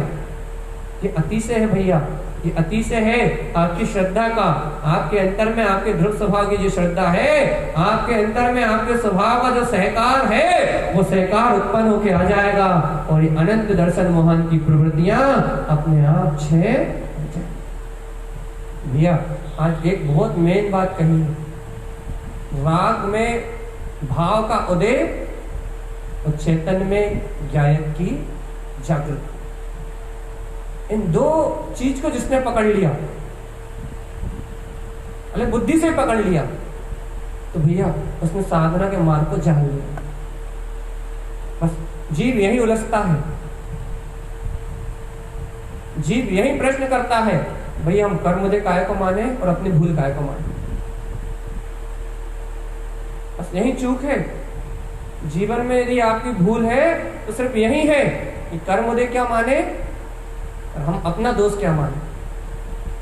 ये अतिशय है भैया, ये अतिशय है आपकी श्रद्धा का। आपके अंतर में आपके ध्रुव स्वभाव की जो श्रद्धा है, आपके अंतर में आपके स्वभाव का जो सहकार है, वो सहकार उत्पन्न होके आ जाएगा, और ये अनंत दर्शन मोहन की प्रवृत्तियां अपने आप छह भैया। आज एक बहुत मेन बात कही है, राग में भाव का उदय और चेतन में ज्ञायक की जागृति। इन दो चीज को जिसने पकड़ लिया, अरे बुद्धि से पकड़ लिया, तो भैया उसने साधना के मार्ग को जान लिया। बस जीव यही उलझता है, जीव यही प्रश्न करता है, भैया हम कर्म दे काय को माने और अपनी भूल काय को माने। बस यही चूक है जीवन में। यदि आपकी भूल है तो सिर्फ यही है कि कर्म उदय क्या माने और हम अपना दोष क्या माने।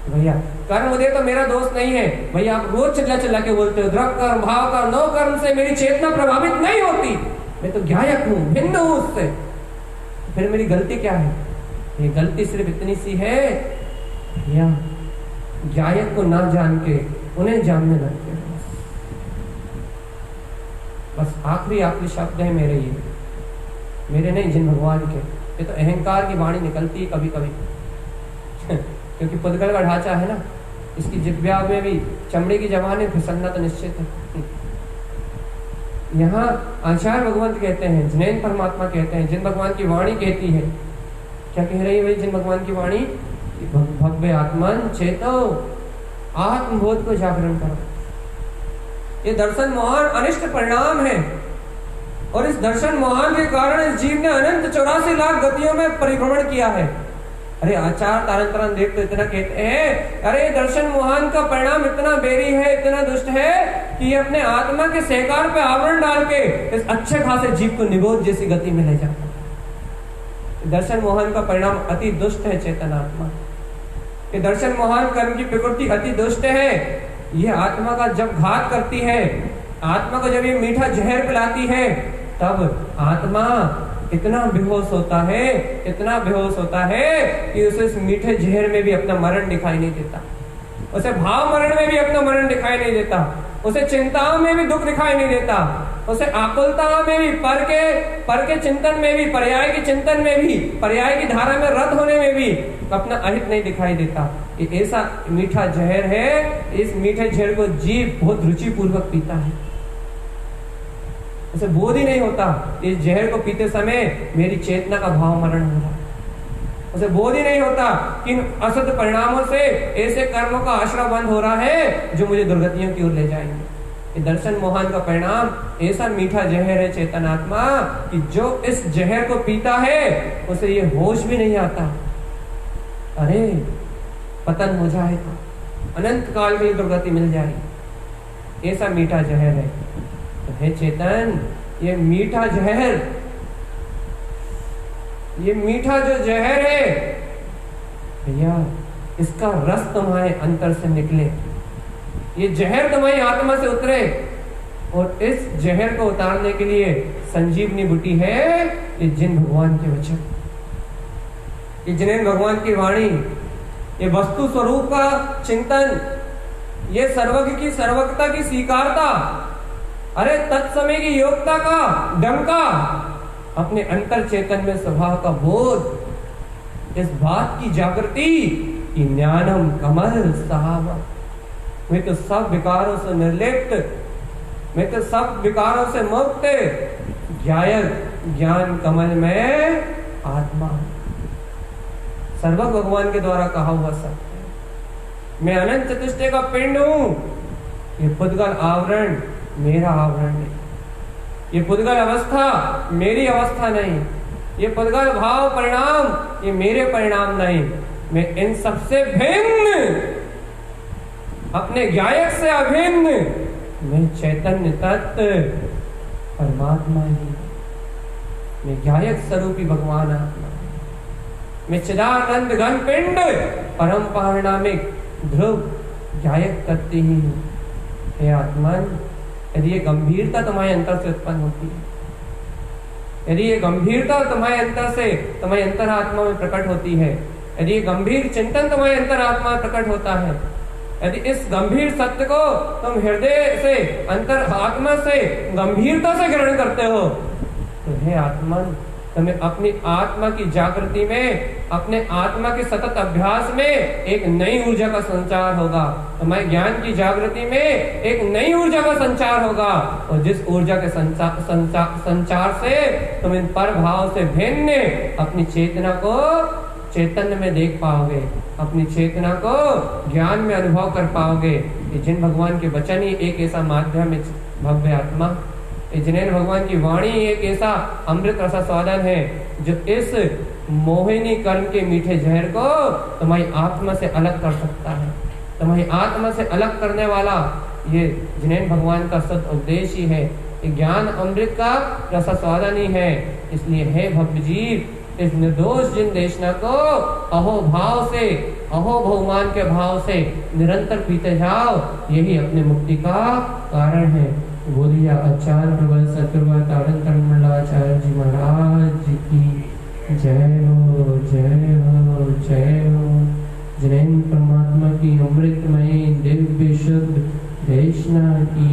भैया कर्म उदय तो मेरा दोष नहीं है भैया, आप रोज चिल्ला चिल्ला के बोलते हो द्रव कर्म भाव कर्म नो कर्म से मेरी चेतना प्रभावित नहीं होती, मैं तो ज्ञायक हूं, भिन्न हूं उससे। फिर मेरी गलती क्या है? ये गलती सिर्फ इतनी सी है भैया, ज्ञायक को ना जान के उन्हें जानने लगते हैं। बस आखिरी शब्द है मेरे, ये मेरे नहीं, जिन भगवान के। ये तो अहंकार की वाणी निकलती है कभी कभी क्योंकि पुद्गल का ढांचा है ना, इसकी जिह्वा में भी चमड़े की जबान है, फिसलना तो निश्चित है। यहाँ आचार्य भगवंत कहते हैं, जैन परमात्मा कहते हैं, जिन भगवान की वाणी कहती है, क्या कह रही है भाई जिन भगवान की वाणी? भव्य आत्मन चेतो, आत्मबोध को जागरण करो। ये दर्शन मोहन अनिष्ट परिणाम है, और इस दर्शन मोहन के कारण इस जीव ने अनंत 84 लाख गतियों में परिभ्रमण किया है। अरे आचार्य तारण देव तो इतना कहते हैं, अरे दर्शन मोहन का परिणाम इतना बेरी है, इतना दुष्ट है कि ये अपने आत्मा के सहकार पे आवरण डाल के इस अच्छे खासे जीव को निगोद जैसी गति में ले जाता है। दर्शन मोहन का परिणाम अति दुष्ट है चेतन आत्मा। ये दर्शन मोहन कर्म की प्रकृति अति दुष्ट है। ये आत्मा का जब घात करती है, आत्मा को जब ये मीठा जहर पिलाती है, तब आत्मा इतना बेहोश होता है, इतना बेहोश होता है कि उसे इस मीठे जहर में भी अपना मरण दिखाई नहीं देता, उसे भाव मरण में भी अपना मरण दिखाई नहीं देता, उसे चिंताओं में भी दुख दिखाई नहीं देता, उसे आकुलताओं में भी, पर के चिंतन में भी, पर्याय के चिंतन में भी, पर्याय की धारा में रत होने में भी अपना अहित नहीं दिखाई देता। ये ऐसा मीठा जहर है। इस मीठे जहर को जीव बहुत रुचि पूर्वक पीता है, उसे बोध ही नहीं होता इस जहर को पीते समय मेरी चेतना का भाव मरण हो रहा है। उसे बोध ही नहीं होता कि असत परिणामों से ऐसे कर्मों का आश्रय बंद हो रहा है जो मुझे दुर्गतियों की ओर ले जाएंगे। ये दर्शन मोहन का परिणाम ऐसा मीठा जहर है चेतन आत्मा कि जो इस जहर को पीता है उसे ये होश भी नहीं आता, अरे पतन हो जाएगा, अनंत काल में दुर्गति मिल जाएगी। ऐसा मीठा जहर है। तो हे चेतन, ये मीठा जहर, ये मीठा जो जहर है भैया, इसका रस तुम्हारे अंतर से निकले, ये जहर तुम्हारी आत्मा से उतरे। और इस जहर को उतारने के लिए संजीवनी बूटी है ये जिन भगवान के वचन, ये जिनेन भगवान की वाणी, ये वस्तु स्वरूप का चिंतन, ये सर्वज्ञ की सर्वज्ञता की स्वीकारता, अरे तत्समय की योग्यता का डंका, अपने अंतर चेतन में स्वभाव का बोध, इस बात की जागृति कि ज्ञानम कमल साहब, मैं तो सब विकारों से निर्लिप्त, मैं तो सब विकारों से मुक्त, ज्ञान कमल में आत्मा, सर्वज्ञ भगवान के द्वारा कहा हुआ सत्य। मैं अनंत चतुष्टय का पिंड हूं। ये पुद्गल आवरण मेरा आवरण नहीं, ये पुद्गल अवस्था मेरी अवस्था नहीं, ये पुद्गल भाव परिणाम ये मेरे परिणाम नहीं। मैं इन सबसे भिन्न, अपने ज्ञायक से अभिन्न, मैं चैतन्य तत्व परमात्मा ही, मैं ज्ञायक स्वरूपी भगवान आत्मा, मैं चिदानंद घन पिंड परम पारिणामिक ध्रुव ज्ञायक तत्व ही हूं। हे आत्मन, यदि ये गंभीरता तुम्हारे अंतर से उत्पन्न होती है, यदि ये गंभीरता तुम्हारे अंतर से, तुम्हारे अंतरात्मा में प्रकट होती है, यदि ये गंभीर चिंतन तुम्हारे अंतरात्मा में प्रकट होता है, यदि इस गंभीर सत्य को तुम हृदय से, अंतरात्मा से गंभीरता से ग्रहण करते हो, तो हे आत्मन, तुम्हें अपनी आत्मा की जागृति में, अपने आत्मा के सतत अभ्यास में एक नई ऊर्जा का संचार होगा। तुम्हारे ज्ञान की जागृति में एक नई ऊर्जा का संचार होगा, और जिस ऊर्जा के संचार से तुम इन पर भाव से भिन्न अपनी चेतना को चैतन्य में देख पाओगे, अपनी चेतना को ज्ञान में अनुभव कर पाओगे। ये जिन भगवान के वचन ही एक ऐसा माध्यम है, भव्य आत्मा, जिनेन भगवान की वाणी एक ऐसा अमृत रसा स्वादन है जो इस मोहिनी कर्म के मीठे जहर को तुम्हारी आत्मा से अलग कर सकता है। तुम्हारी आत्मा से अलग करने वाला ये जिनेन भगवान का सद उपदेश ही है, ये ज्ञान अमृत का रसा स्वादन ही है। इसलिए हे भव्य जीव, इस निर्दोष जिन देशना को अहो भाव से, अहो बहुमान के भाव से निरंतर पीते जाओ, यही अपने मुक्ति का कारण है। बोलिया आचार्य प्रबल सतगुरु तारण तरणमंडलाचार्य जी महाराज की जय हो, जय हो, जय हो। जिनेन परमात्मा की अमृतमयी दिव्य शुद्ध देशना की